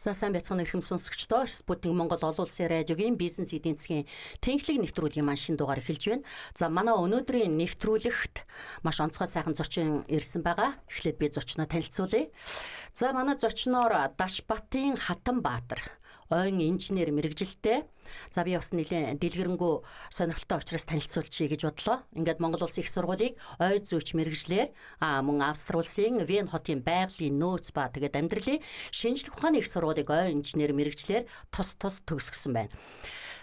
За сайн байцгаана эрхэм сонсогчдоо. Спутник Монгол олон улсын радиогийн бизнес эдийн засгийн тэнхлэг нэвтрүүлгийн маань шинэ дугаар эхэлж байна. За манай өнөөдрийн нэвтрүүлэгт маш онцгой сайхан зочин ирсэн байгаа. Эхлээд би зочноо танилцуулъя. За манай зочноор Дашбатын Хатанбаатар, ойн инженер мэрэгжилтэй. За би бас нэлийн дэлгэрэнгүй сонирхолтой учраас танилцуулчихъя гэж бодлоо. Ингээд Монгол улсын их сургуулийг ой зүйч мэрэгжлэр мөн Австри улсын Вен хотын байгалийн нөөц ба тэгээд амьдралын шинжлэх ухааны их сургуулийг ой инженер мэрэгжлэр тус төгсгсөн байна.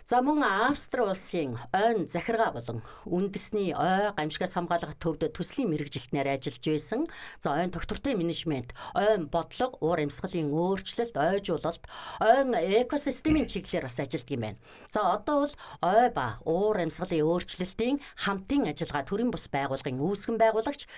За мөн Австри улсын ойн захиргаа болон үндэсний ой гамшигаас хамгаалах төвд төслийн мэрэгжилтнээр ажиллаж байсан. За ойн доктортой менежмент, ойн бодлого, уур амьсгалын өөрчлөлт, ойжуулалт, ойн экосистемийн чиглэлээр бас ажилладаг юм байна. За одоо бол ой ба уур амьсгалын өөрчлөлтийн хамтын ажиллагаа төрийн бус байгууллагын үүсгэн байгуулагч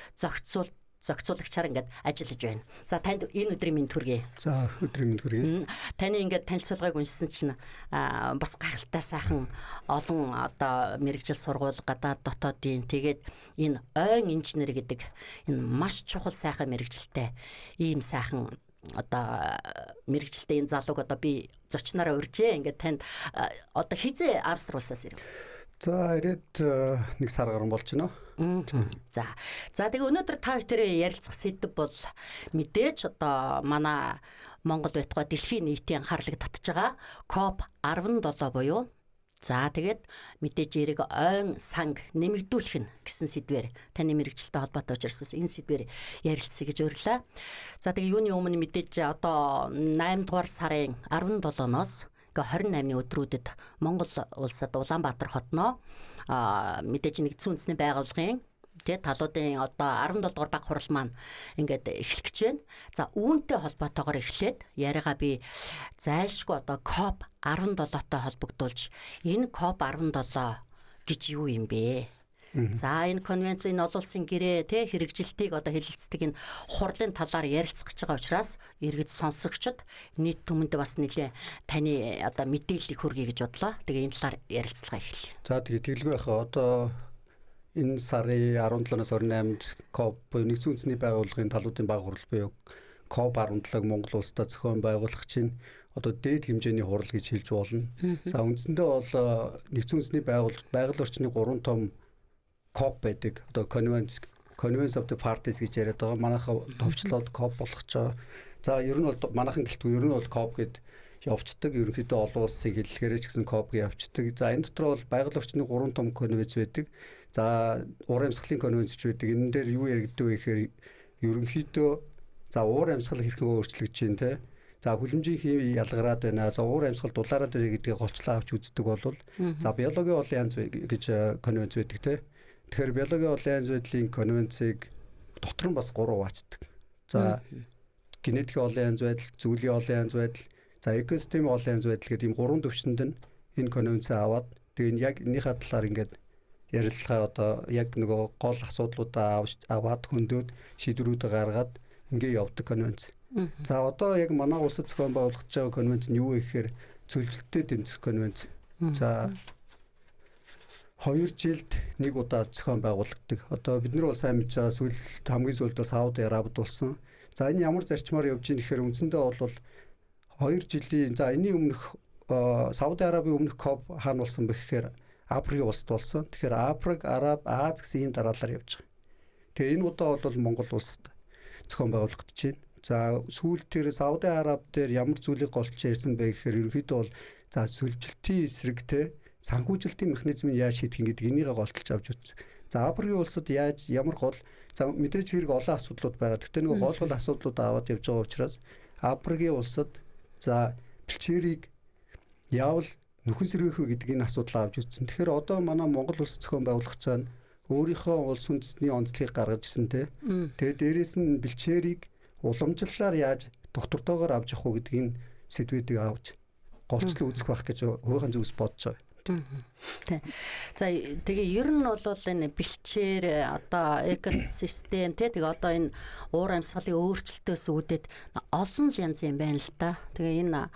зохицуулагчаар ингээд ажиллаж байна. За танд энэ өдрийн минь төргий. За өдрийн минь төргий. Таны ингээд танилцуулгыг уншсан чинь бас гайхалтай сайхан олон одоо мэрэгжил сургууль гадаад дотоодын тэгээд энэ ойн инженер гэдэг энэ маш чухал сайхан мэрэгжилтэй ийм сайхан одоо мэрэгжилтэй энэ залууг одоо би зочнороо урьжээ. Ингээд танд одоо хизээ Австри улсаас ирв. За ирээд нэг сар гарсан болж байна. За тэгээ өнөөдөр та бүхэн ярилцах сэдв бол мэдээж одоо манай Монгол байтугай дэлхийн нийтийн анхаарлыг татж байгаа COP17 буюу за тэгээд мэдээж эрэг ойн санг нэмэгдүүлэх нь гэсэн сэдвээр таны мэрэгжилтэй холбоотой учраас энэ сэдвээр ярилцъя гэж урьлаа. За тэгээ юуны өмнө мэдээж одоо 8 дугаар сарын 17-ноос 28-ны өдрүүдэд Монгол улсад Улаанбаатар хотноо мэдээж нэгдсэн үндэсний байгууллагын талуудын одоо 17 дугаар баг хурал маань ингээд эхлэх гэж байна. За үүнтэй холбоотойгоор эхлээд яриагаа би зайлшгүй одоо COP17-той холбогдуулж энэ COP17 гэж юу юм бэ? За энэ конвенцийн олон улсын гэрээ хэрэгжилтийг одоо хэлэлцдэг энэ хурлын талаар ярилцах гэж байгаа учраас иргэд сонсогчдод нийт түмэнд бас нэлээ таны одоо мэдээллийг хүргэе гэж бодлоо. Тэгээ энэ талаар ярилцлага эхэлье. За тэгээ тэглгүй яхаа одоо энэ сарын 17-наас 28-нд COP нэгдсэн үндэсний байгууллагын талуудын баг хурал буюу COP17-г Монгол улсдаа зохион байгуулах чинь одоо дээд хэмжээний хурал гэж хэлж болно. За үндсэндээ бол нэгдсэн үндэсний байгаль орчны 3 том COP байдаг. Одоо Conference of the Parties гэж яриад байгаа. Манайхаа товчлоод COP болгочоо. За ер нь бол манайхан гэлтгүй ер нь бол COP гэд явцдаг. Ерөнхийдөө олон улсын хэллэгээрээ ч гэсэн COP явцдаг. За энэ дотор бол байгаль орчны 3 том конвенц байдаг. За уур амьсгалын конвенц ч байдаг. Энэ дээр юу яригддаг вэ гэхээр ерөнхийдөө за уур амьсгал хэрхэн өөрчлөгдөж чинь те. За хүлэмжийн хий ялгараад байна. За уур амьсгал дулаараад байна гэдгийг голчлоо авч үздэг бол за биологийн олон янз гэж конвенц байдаг те. Тэгэхээр биологийн олон янз байдлын конвенцийг дотор нь бас 3 хуваачдаг. За генетикийн олон янз байдал, зүйлийн олон янз байдал, за экосистемийн олон янз байдал гэдэг ийм 3 төвшөнд нь энэ конвенцээ аваад тэгээд яг энийхээ талаар ингээд ярилцлагаа одоо яг нөгөө гол асуудлуудаа аваад хөндөд шийдвэрүүдээ гаргаад ингээд явдаг конвенц. За одоо яг манай улсад зохион байгуулагдаж байгаа конвенц нь юу вэ гэхээр цөлжилттэй дэмжих конвенц. За 2 жилд нэг удаа зохион байгуулагддаг. Одоо бид нар бол сайн мэдж байгаа хамгийн сүүлд бас Сауди Арабид болсон. За энэ ямар зарчмаар явж ийн гэхээр үндсэндээ бол 2 жилийн за энэний өмнөх Сауди Арабын өмнөх COP хаана болсон бэ гэхээр Африкийн улсад болсон. Тэгэхээр Африк, Араб, Аз гэсэн ийм дараалал явж байгаа. Тэгээ энэ удаа бол Монгол улсад зохион байгуулагдаж байна. За сүүлд тэр Сауди Араб дээр ямар зүйлийг голч ярьсан бэ гэхээр ерөнхийдөө бол за сүлжилтийн эсрэг те санхүүжилтийн механизмыг яаж шийдэх гэдэг энийг голтолж авч үзсэн. За Африкийн улсад яаж ямар гол за мэдээж хэрэг олон асуудлууд байгаа. Гэхдээ нэг гол асуудлууд аваад явж байгаа учраас Африкийн улсад за бэлчээрийг яавал нөхөн сэргээх үү гэдэг энэ асуудлаа авч үзсэн. Тэгэхээр одоо манай Монгол улс зохион байгуулах чаана өөрийнхөө улс үндэстний онцлогийг гаргаж ирсэн те. Тэгээд дээрээс нь бэлчээрийг уламжлалаар яаж доктортойгоор авч явах уу гэдэг энэ сэдвүүдийг авч голцлоо үүсгэх байх гэж хувийнхаа зүгээс бодож байгаа. За тэгээ ер нь бол энэ бэлчээр одоо экосистем тэгээ одоо энэ уур амьсгалын өөрчлөлтөөс үүдээд олон янз юм байна л та. Тэгээ энэ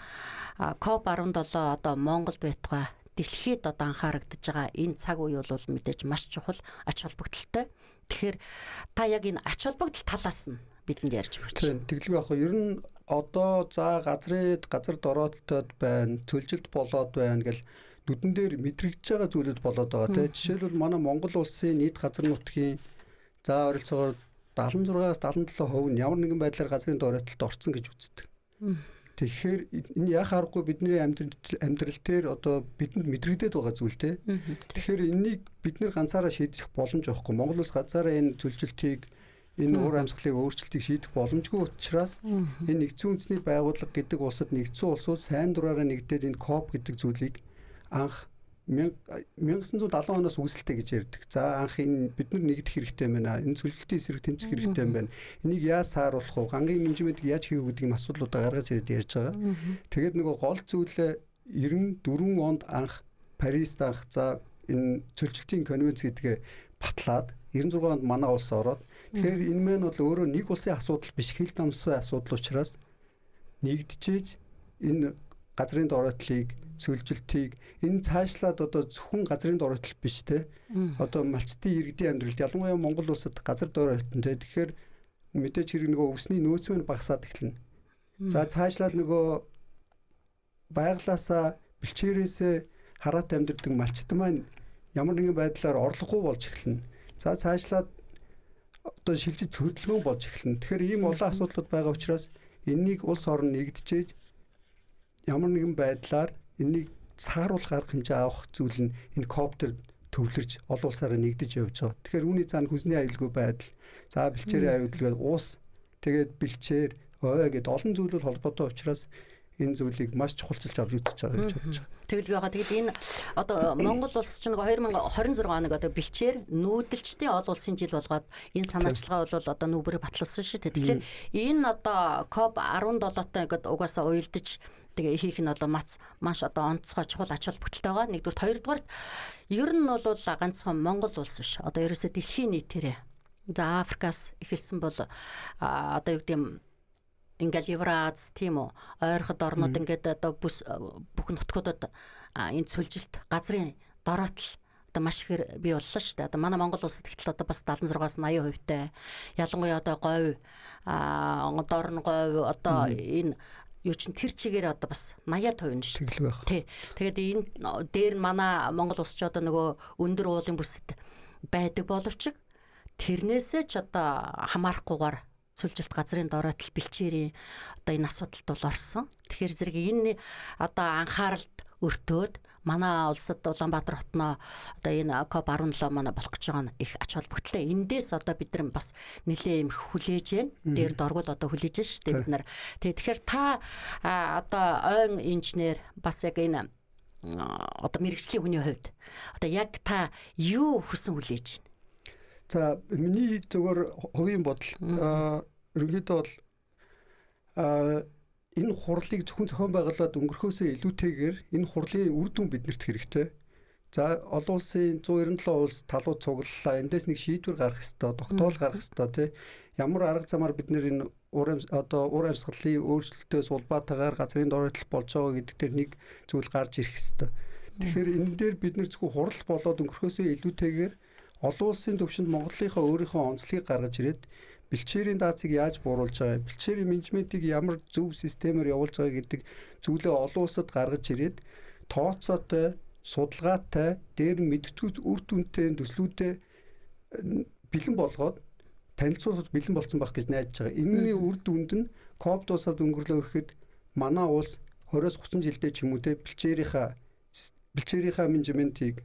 COP17 одоо Монголд байтугай дэлхийд одоо анхаарагдаж байгаа энэ цаг үе бол мэдээж маш чухал ач холбогдолтой. Тэгэхээр та яг энэ ач холбогдол талаас нь бидэнд ярьж өгч. Тэглгүй яг ер нь одоо за газар дороотод байна, цөлжилт болоод байна гэл нүдэн дээр мэдрэгдэж байгаа зүйлүүд болоод байгаа тийм. Жишээлбэл манай Монгол улсын нийт газар нутгийн за ойролцоогоор 76-аас 77% нь ямар нэгэн байдлаар газрын дороотолд орсон гэж үздэг. Тэгэхээр энэ яг харахгүй бидний амьдрал дээр одоо бидэнд мэдрэгдээд байгаа зүйл те. Тэгэхээр энийг бид нэр ганцаараа шийдэх боломж байхгүй. Монгол улс ганцаараа энэ зүйлжилтийг энэ уур амьсгалын өөрчлөлтийг шийдэх боломжгүй учраас энэ нэгдсэн үндэсний байгууллага гэдэг улсад нэгдсэн улсууд сайн дураараа нэгдээд энэ КОП гэдэг зүйлийг анх 1970 оноос үүсэлтэй гэж ярьдаг. За анх энэ бид нар нэгдэх хэрэгтэй байна. Энэ цөлжилтийн эсрэг тэмцэх хэрэгтэй байна. Энийг яаж сааруулах вэ? Гангийн менежментийг яаж хийх вэ гэдэг юм асуудлуудаа гаргаж ирээд ярьж байгаа. Тэгээд нөгөө гол зүйлээ 94 онд анх Парист анх за энэ цөлжилтийн конвенц гэдгээ батлаад 96 онд манай улс ороод тэгэхээр энэ мэн бол өөрөө нэг улсын асуудал биш, хил дамсын асуудал учраас нэгдчихэж энэ газрын дороотлыг цөлжилтийг энэ цаашлаад одоо зөвхөн газрын дороотл биш те одоо малчтын иргэдийн амьдралд ялангуяа Монгол улсад газар дороотл те тэгэхээр мэдээж хэрэг нөгөө өвсний нөөц мөн багасаад эхэлнэ. За цаашлаад нөгөө байглаасаа бэлчээрээсээ хараат амьдардаг малчтан маань ямар нэгэн байдлаар орлогогүй болж эхэлнэ. За цаашлаад одоо шилжиж хөдөлгөөн болж эхэлнэ. Тэгэхээр ийм олон асуудлууд байгаа учраас энэнийг улс орн нэгдэжээж ямар нэгэн байдлаар энийг сааруулах арга хэмжээ авах зүйл нь энэ коптер төвлөрч олон улсаараа нэгдэж явж байгаа. Тэгэхээр үүний цаана хүнсний аюулгүй байдал, за бэлчээрийн аюулгүй уус, тэгээд бэлчээр, ой гэд олон зүйлүүд холбоотой учраас энэ зүйлийг маш чухалчилж авч үзэж байгаа гэж бодож байгаа. Тэгэл байгаа. Тэгэд энэ одоо Монгол улс ч нэг 2026 оног одоо бэлчээр нүүдэлчдийн олон улсын жил болгоод энэ санаачилгаа бол одоо нүүбэрэ батлуулсан шүү дээ. Тэгэхээр энэ одоо COP 17-тай ингээд угаасаа уялдаж тэгээ хийх нь одоо маш одоо онцгой чухал ач холбогдолтой байгаа. Нэгдүгээр, хоёрдугаар ер нь бол ганцхан Монгол улс биш. Одоо ерөөсөө дэлхийн нийтээрээ за Африкаас эхэлсэн бол одоо юу гэдэг юм ингээл Евраз тийм үү ойрхот орнууд ингээд одоо бүх нутгуудад энэ цөлжилт газрын дороотл одоо маш ихээр бий боллоо шүү дээ. Одоо манай Монгол улсад ихтэл одоо бас 76-аас 80% тай. Ялангуяа одоо говь дорн говь одоо энэ юу чин тэр чигээр одоо бас 80% нь шүү дээ. Тий. Тэгээд энэ дээр нь манай Монгол улс ч одоо нөгөө өндөр уулын бүсэд байдаг боловч тэрнээсээ ч одоо хамаарахгүйгээр цөлжилт газрын дороотл бэлчээрийн одоо энэ асуудалд бол орсон. Тэгэхээр зэрэг энэ одоо анхааралд өртөөд манай улсад Улаанбаатар хотноо одоо энэ COP 17 манай болох гэж байгаа нь их ач холбогдолтой. Эндээс одоо бид нар бас нэлээ юм хүлээж байна. Дээр доргол одоо хүлээж байна шүү дээ бид нар. Тэгэхээр та одоо ойн инженер бас яг энэ одоо мэрэгжлийн хүний хувьд одоо яг та юу хүсэн хүлээж байна? За миний зөвхөн хувийн бодол ерөнхийдөө бол энэ хурлыг зөвхөн зохион байгуулад өнгөрөхөөсөө илүүтэйгээр энэ хурлын үр дүн биднэрт хэрэгтэй. За олон улсын 197 улс талууд цуглалаа. Эндээс нэг шийдвэр гаргах ёстой, тогтоол гаргах ёстой тий. Ямар арга замаар бид нэр энэ уур амьсгалын өөрчлөлтөөс улбаатаагаар газрын дороотл болж байгаа гэдэг дээр нэг зүйл гарч ирэх ёстой. Тэгэхээр энэ дээр бид нэр зөвхөн хурал болоод өнгөрөхөөсөө илүүтэйгээр олон улсын төвшөнд Монголынхаа өөрийнхөө онцлогийг гаргаж ирээд бэлчээрийн даацыг яаж бууруулж байгаа, бэлчээрийн менежментийг ямар зөв системээр явуулж байгаа гэдэг зүйлээ олон улсад гаргаж ирээд тооцоотой, судалгаатай, дээр нь мэдтгэж үр дүнтэй төслүүдээ бэлэн болгоод танилцуулахад бэлэн болсон байх гэж найдаж байгаа. Энэний үр дүнд нь COP дуусаад өнгөрлөө гэхэд манай улс 20-30 жилдээ ч юм уу те бэлчээрийнхаа менежментийг,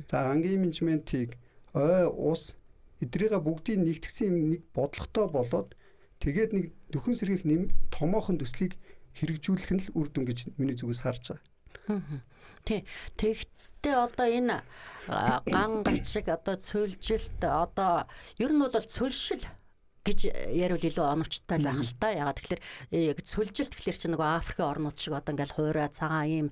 за ангийн менежментийг, ой ус эдрийг бүгдийг нэгтгсэн нэг бодлоготой болоод тэгээд нэг нөхөн сэргийх томоохон төслийг хэрэгжүүлэх нь л үр дүн гэж миний зүгээс харж байгаа. Тий. Тэгэхдээ одоо энэ ган гарчиг одоо цөлжилт одоо ер нь бол цөлшил гэж яриул илүү оновчтой байх л та. Ягаад тэгэхээр яг цөлжилт гэхэлэр чинь нөгөө Африкийн орнууд шиг одоо ингээл хуурай цагаан ийм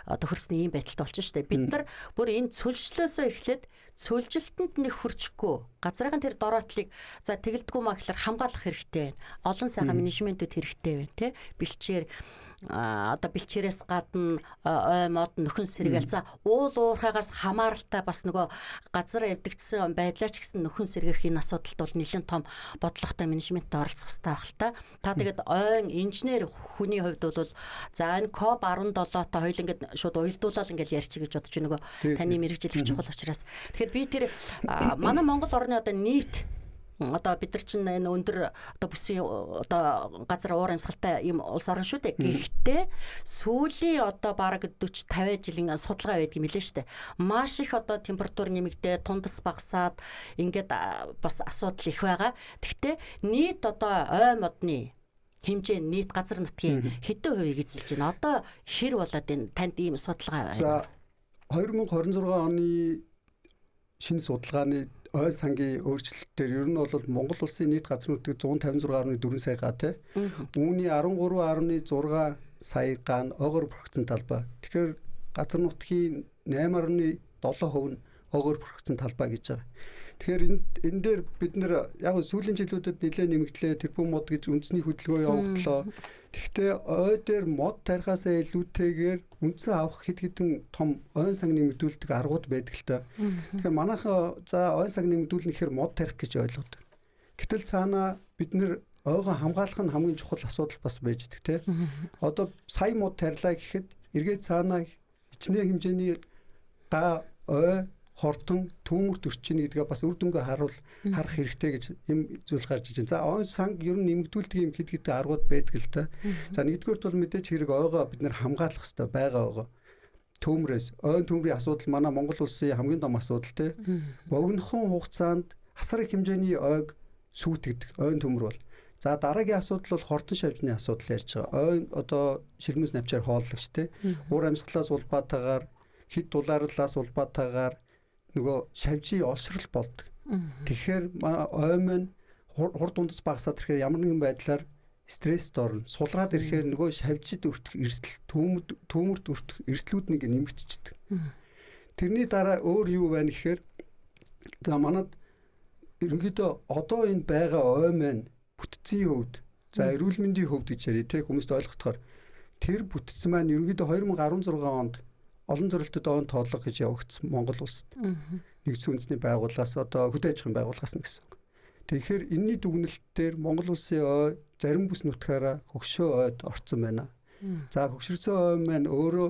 одоо хөрсний ийм байдалтай болчихно шүү дээ. Бид нар бүр энэ цөлшлөөсөө эхлээд цөлжилтэнд нэг хүрчихгүй газрын тэр дороотлыг за тэгэлдэггүй маа гэхэлэр хамгаалах хэрэгтэй байна. Олон сайхан менежментүүд хэрэгтэй байна тий. Бэлчээр одоо бэлчээрээс гадна ой мод нөхөн сэргээл за уул уурхаагаас хамааралтай бас нөгөө газар эвдэгдсэн байдлаач гэсэн нөхөн сэргэх энэ асуудалд бол нэлээд том бодлоготой менежменттэй оролцох хэрэгтэй байх л та. Та тэгээд ойн инженер хүний хувьд бол за энэ COP 17-той хоёул ингээд шууд уялдуулаад ингээд ярьчих гэж бодож байгаа нөгөө таны мэрэгжил чухал учраас. Тэгэхээр би тэр манай Монгол орны одоо нийт одоо бид нар чинь энэ өндөр одоо бүсийн одоо газар уур амьсгалтай юм улс орн шүү дээ. Гэхдээ сүүлийн одоо бараг 40-50 жилийн судалгаа байдаг юм лээ шүү дээ. Маш их одоо температур нэмэгдээ, тундас багасаад ингээд бас асуудал их байгаа. Гэхдээ нийт одоо ой модны хэмжээ нийт газар нутгийн хэдэн хувийг эзэлж байна? Одоо хэр болоод энэ танд ийм судалгаа байна? За 2026 оны шинэ судалгааны ой сангийн өөрчлөлтөөр ер нь бол Монгол улсын нийт газар нутгийг 156.4 сая га тий. Үүний 13.6 сая га нь огор процент талбай. Тэгэхээр газар нутгийн 8.7% нь огор процент талбай гэж байгаа. Тэгэхээр энэ дээр бид нэр яг сүүлийн жилүүдэд нэлээд нэмэгдлээ тэрбум мод гэж үндэсний хөдөлгөөн явууллаа. Гэхдээ ой дээр мод тарихаасаа илүүтэйгээр үндсэн авах хэд хэдэн том ойн санг нэмэгдүүлдэг аргууд байдаг л та. Тэгэхээр манайхаа за ойн санг нэмэгдүүлнэхээр мод тарих гэж ойлгодог. Гэтэл цаана бид нэр ойгоо хамгаалах нь хамгийн чухал асуудал бас байж идэг те. Одоо сая мод тарилаа гэхэд эргээд цаана хичнээн хэмжээний га ой хортон түүмэрт өрчин гэдгээ бас үр дүнгээ харах хэрэгтэй гэж юм зүйл гарч иж байна. За ойн санг ер нь нэмэгдүүлдэг юм хэд хэдэн аргууд байдаг л та. За нэгдүгээрт бол мэдээж хэрэг ойгоо бид нэр хамгаалах хэрэгтэй байгаа ойгоо. Түүмрээс ойн түүмрийн асуудал манай Монгол улсын хамгийн том асуудал те. Богинохон хугацаанд асар их хэмжээний ойг сүйтгэдэг ойн түүмэр бол. За дараагийн асуудал бол хортон шавжны асуудал ярьж байгаа. Ойн одоо ширмэс навчаар хооллогч те. Уур амьсгалаас улбаатаагаар хэд дулаарлаас улбаатаагаар нөгөө шавжийн олшрал болдог. Тэгэхээр ой мэн хурд дундас багасаад ирэхээр ямар нэгэн байдлаар стресст орно. Сулраад ирэхээр нөгөө шавжид өртөх эрсдэл, түүмэрт өртөх эрсдлүүд нэг нэмэгдчихдэг. Тэрний дараа өөр юу байна гэхээр за манад ерөнхийдөө одоо энэ байгаа ой мэн бүтцийн хөвд, за эрүүл мэндийн хөвд гэж яриа те хүмүүст ойлгохоор тэр бүтц маань ерөнхийдөө 2016 онд олон зорилттой он тоолго гэж явагдсан Монгол улсад. Нэгдсэн үндэсний байгууллагаас одоо хөдөө аж ахуйн байгууллагаас нь гэсэн үг. Тэгэхээр энэний дүгнэлтээр Монгол улсын ой зарим бүс нутгаараа хөгшөө ойд орцсон байна. За хөгшөрсөн ой маань өөрөө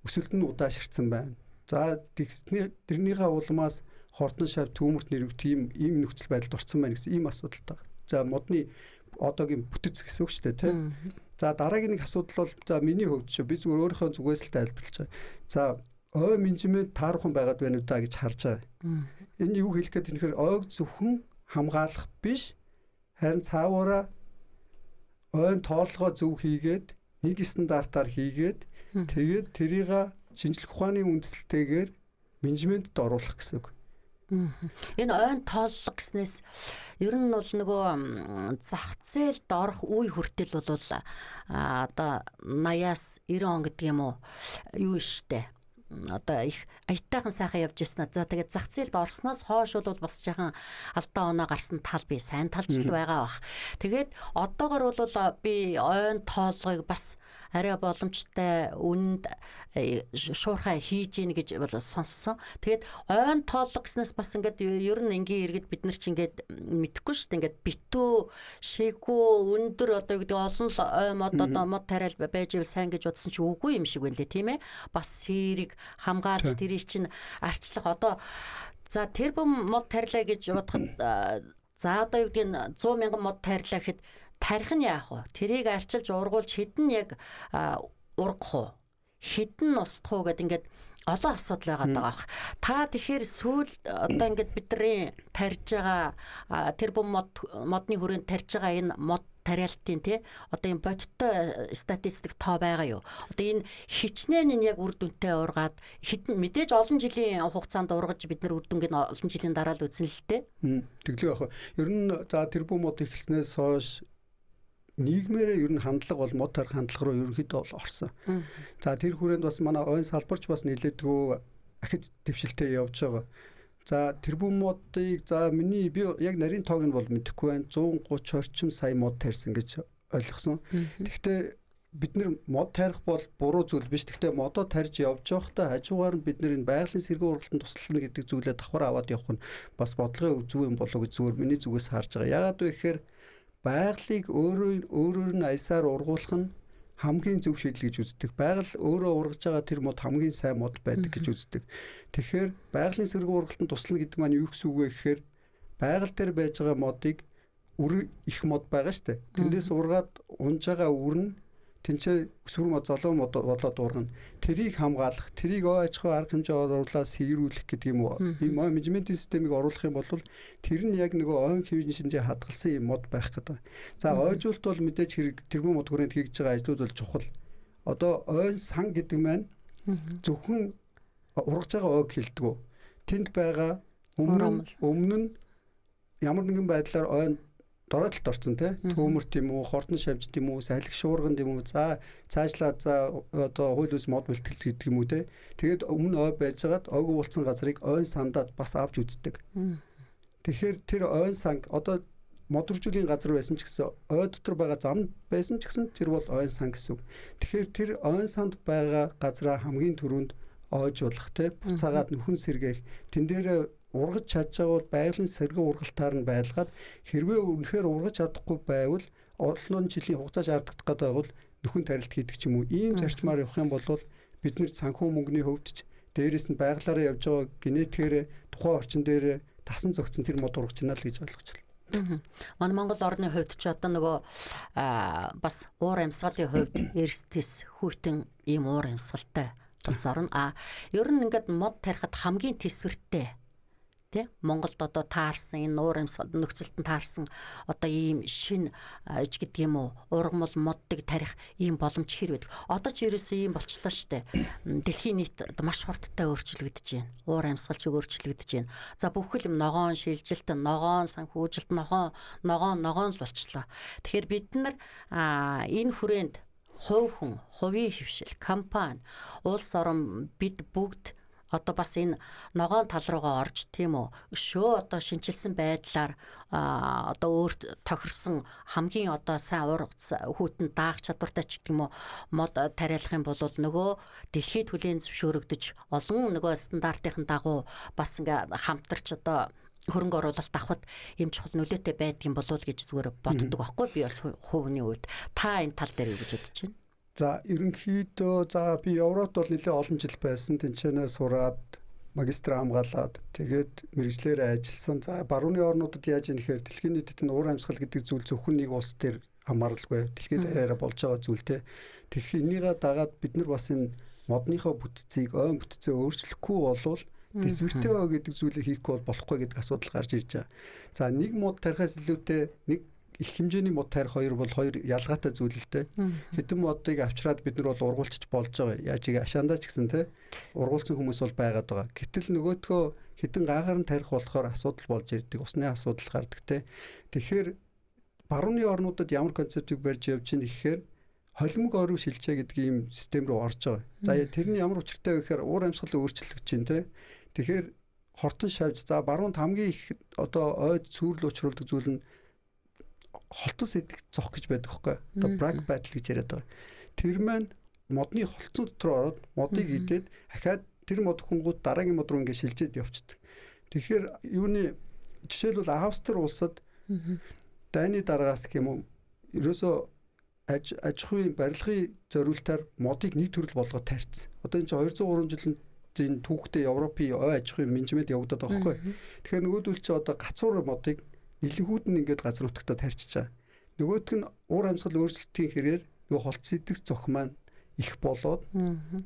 өсөлт нь удааширсан байна. За тэрнийхээ улмаас хортон шав түүмэрт нэрвэх тийм ийм нөхцөл байдалд орцсон байна гэсэн ийм асуудал таа. За модны одоогийн бүтэц гэсэн үг шүү дээ тийм. За дараагийн нэг асуудал бол за миний хувьд шүү. Би зүгээр өөрийнхөө зүгээс л тайлбарлаж байгаа. За ой менежмент таархан байгаад байна уу да гэж харж байгаа. Энэ юу хэлэх гээд тэгэхээр ойг зөвхөн хамгаалах биш. Харин цааваараа ойн тоолгоо зөв хийгээд нэг стандартаар хийгээд тэгээд тэрийг шинжлэх ухааны үндэслэлтэйгээр менежментэд оруулах гэсэн үг. Энэ ойн тооллого гэснээс ер нь бол нөгөө зах зээлд орох үе хүртэл бол одоо 80-аас 90 он гэдэг юм уу юу штэ одоо их аятайхан сайхан явж ирсэн. За тэгээд зах зээлд орсноос хойш бол бас жаахан алдаа оноо гарсан тал би сайн талжл байгаа бах. Тэгээд одоогор бол би ойн тоолгыг бас арай боломжтой үнэнд шуурхай хийж ийн гэж бол сонссон. Тэгээд ойн тоолго гэснээс бас ингээд ер нь энгийн иргэд бид нар ч ингээд мэдэхгүй шүү дээ. Ингээд битүү шигүү өндөр одоо гэдэг олон ой мод одоо мод тариал байж ивэл сайн гэж бодсон чи үгүй юм шиг байна лээ тийм ээ. Бас сэрийг хамгаалж тэрий чинь арчлах одоо за тэрбум мод тарилаа гэж бодоход за одоо юу гэдэг нь 100 мянган мод тарилаа гэхэд тарих нь яах вэ? Тэрийг арчилж ургуулж хэдэн яг ургах уу? Хэдэн устгах уу гэдэг ингээд олон асуудал байгаа даа. Та тэгэхээр сүүл одоо ингээд бидний тарьж байгаа тэрбум модны хүрээнд тарьж байгаа энэ мод тариалтын тий одоо энэ бодиттой статистик тоо байгаа юу? Одоо энэ хичнээн нь яг үр дүнтэй ургаад хэдэн мэдээж олон жилийн хугацаанд ургаж бид нар үр дүнгийн олон жилийн дараа л үзнэ л дээ. Тэглээ яг. Ер нь за тэрбум мод ихснээс хойш нийгмээрээ ер нь хандлага бол мод тарих хандлага руу ерөнхийдөө бол орсон. За тэр хүрээнд бас манай ойн салбарч бас нэлээдгүй ахиж дэвшилтэй явж байгаа. За тэрбум модыг за би яг нарийн тоог нь бол мэдэхгүй байна. 130 орчим сая мод тарьсан гэж ойлгосон. Гэхдээ бид нэр мод тарих бол буруу зүйл биш. Гэхдээ модоо тарьж явж байхдаа хажуугаар нь бид нэр энэ байгалийн сэргийн ургалтанд туслана гэдэг зүйлээ давхар аваад явах нь бас бодлогын зөв юм болов гэж зүгээр миний зүгээс харж байгаа. Яагаад вэ гэхээр байгалыг өөрөөр нь аясаар ургуулах нь хамгийн зөв шийдэл гэж үздэг. Байгаль өөрөө ургаж байгаа тэр мод хамгийн сайн мод байдаг гэж үздэг. Тэгэхээр байгалийн сэргийн ургалтанд туслана гэдэг маань юу гэсэн үг вэ гэхээр байгаль дээр байж байгаа модыг их мод байгаа шүү дээ. Тэндээс ургаад унж байгаа үр нь тэнцээ өсвөр мод залуу мод болоод ургана. Тэрийг хамгаалах, тэрийг аж ахуй арга хэмжээ оруулаад сэргийлэх гэдэг юм уу? Энэ менежментийн системийг оруулах юм бол тэр нь яг нөгөө ойн хэвийн шинжээ хадгалсан юм мод байх гэдэг. За ойжуулт бол мэдээж хэрэг тэрбум мод хүрээнд хийж байгаа ажлууд бол чухал. Одоо ойн сан гэдэг маань зөвхөн ургаж байгаа ойг хэлдэг. Тэнд байгаа өмнө нь ямар нэгэн байдлаар ойн дороодлолт орсон тий төмөрт юм уу хортон шавжт юм уу салхи шуурганд юм уу за цаашлаа за одоо хууль ус мод бэлтгэл гэдэг юм уу тий тэгээд өмнө ой байжгаад ойг уулцсан газрыг ойн сандаад бас авч үздэг. Тэгэхээр тэр ойн санг одоо модоржуулын газар байсан ч гэсэн ой дотор байгаа зам байсан ч гэсэн тэр бол ойн сан гэсэн үг. Тэгэхээр тэр ойн санд байгаа газраа хамгийн түрүүнд ойжуулах тий буцаагаад нөхөн сэргээх тэн дээр ургаж чадж байгаа бол байгалийн сэргийн ургалтаар нь байлгаад хэрвээ үнэхээр ургаж чадахгүй байвал олон жилийн хугацаа шаарддаг гэдэг бол нөхөн тарилт хийдэг ч юм уу. Ийм зарчмаар явах юм бол бид нэр санхүү мөнгөний хөвд ч дээрээс нь байгалаараа явж байгаа генетикээр тухайн орчин дээр тасан зогцсон тэр мод ургаж байна л гэж ойлгож байна. Манай Монгол орны хувьд ч одоо нөгөө бас уур амьсгалын хувьд эрсдэс хүйтэн ийм уур амьсгалтай бас орно. Ер нь ингээд мод тарихад хамгийн төсвөртэй тий Монголд одоо таарсан энэ уур амьсгал нөхцөлд таарсан одоо ийм шин гэдэг юм уу ургамал модыг тарих ийм боломж хэр байдаг. Одоо ч ерөөсөө ийм болчлоо штэ. Дэлхийн нийт маш хурдтай өөрчлөгдөж байна. Уур амьсгалч өөрчлөгдөж байна. За бүхэл юм ногоон шилжилт, ногоон санхүүжилт, ногоон л болчлоо. Тэгэхээр бид нар энэ хүрээнд хувь хүн, хувийн хөвшил, компани, улс орон бид бүгд одоо бас энэ ногоон тал руугаа орж тийм үү өшөө одоо шинчилсэн байдлаар одоо өөрт тохирсон хамгийн одоо сайн ургац хүүтэн даах чадвартай ч гэдэг юм уу мод тариалах юм бол нөгөө дэлхийд хүлээн зөвшөөрөгдөж олон нөгөө стандартын дагуу бас ингээ хамтарч одоо хөрөнгө оруулалт авахд юм чухал нөлөөтэй байдаг юм болов гэж зүгээр боддог байхгүй би бас хувийн үед та энэ тал дээр юу гэж бодож байна? За ерөнхийдөө би Европт бол нэлээд олон жил байсан. Тэнцэнэ сураад магистр хамгаалаад тэгээд мэрэгчлэрээ ажилласан. За барууны орнуудад яаж юм нэхэр дэлхийн нийтэд нь уур амьсгал гэдэг зүйл зөвхөн нэг улс дээр хамааралгүй. Дэлхийд даяараа болж байгаа зүйлтэй. Тэгэхээр энийгээ дагаад бид нар бас энэ модныхоо бүтцийг ойн бүтцээ өөрчлөхгүй болвол дисвэртэй гэдэг зүйлийг хийхгүй болохгүй гэдэг асуудал гарч ирж байгаа. За нэг мод тарихаас илүүтэй нэг их хэмжээний мод тарих хоёр ялгаатай зүйл л дээ. Хэдэн модыг авчраад бид нар бол ургуулчих болж байгаа. Яаж ийг ашаандаа ч гэсэн те ургуулсан хүмүүс бол байгаад байгаа. Гэтэл нөгөөдхөө хэдэн гаагаар нь тарих болохоор асуудал болж ирдэг. Усны асуудал гардаг те. Тэгэхээр барууны орнуудад ямар концептыг барьж явж ийн гэхээр холимог оров шилжээ гэдэг ийм систем рүү орж байгаа. За тэрний ямар учиртай вэ гэхээр уур амьсгалын өөрчлөлт чинь те. Тэгэхээр хортон шавж баруунд хамгийн их одоо ойд цүүрэл учруулдаг зүйл нь холтос идэх зох гэж байдаг хөөхгүй. Одоо брак батл гэж яриад байгаа. Тэр маань модны холцсон дотор ороод модыг идээд ахаад тэр мод хүнгүүд дараагийн мод руу ингээд шилжээд явчихдаг. Тэгэхээр юуны жишээлбэл Австри улсад дайны дараагаас гэмүү ерөөсөө аж ахуйн барилгын зориултаар модыг нэг төрөл болгоод тарьсан. Одоо энэ чинь 200 300 жилийн түүхтэй Европын ой аж ахуйн менежмент явагдаад байгаа хөөхгүй. Тэгэхээр нөгөөдөл чи одоо гацуур модыг нэлэнгүүд нь ингээд газар нутагтаа тарьчихж байгаа. Нөгөөдг нь уур амьсгал өөрчлөлтийн хэрээр нөгөө холц идэх зөх маань их болоод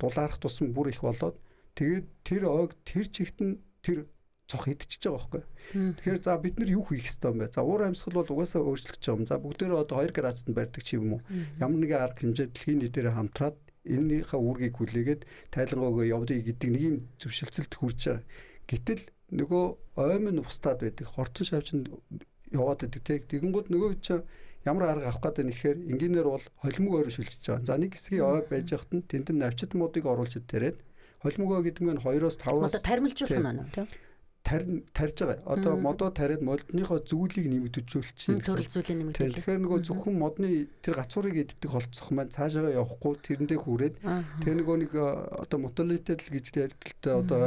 дулаарах тусам бүр их болоод тэгээд тэр ойг тэр чигт нь тэр зох идчихэж байгаа байхгүй. Тэгэхээр бид нар юу хийх ёстой юм бэ? За уур амьсгал бол угаасаа өөрчлөгдөж байгаа юм. За бүгдээрээ одоо 2 градусд барьдаг ч юм уу. Ямар нэгэн арга хэмжээ дэлхийн нийтээр хамтраад энэнийхээ үүргийг хүлээгээд тайлангаагаа явдгийг гэдэг нэг юм зөвшөлтсөлд хүрч байгаа. Гэтэл нөгөө оймын устдаад байдаг хортон шавжинд яваад байдаг тэгэнгүүт нөгөө чинь ямар арга авах гэдэг нь ихээр энгийнээр бол холимог ойр шилжиж байгаа. За нэг хэсгийн ой байж хат нь тэнд нь навчит модыг оруулж ирээд холимог ой гэдэг нь 2-5-аас одоо тармилжуулах нь тийм тарж байгаа. Одоо модоо тариад модныхоо зүйлийг нэмэгдүүлж чинь. Төрөл зүйлийг нэмэгдүүлэх. Тэгэхээр нөгөө зөвхөн модны тэр гацуурыг иддэг холцох маань цаашаа явахгүй тэрэндээ хүрээд тэр нөгөө нэг одоо мотолител гэж ярьдaltaй одоо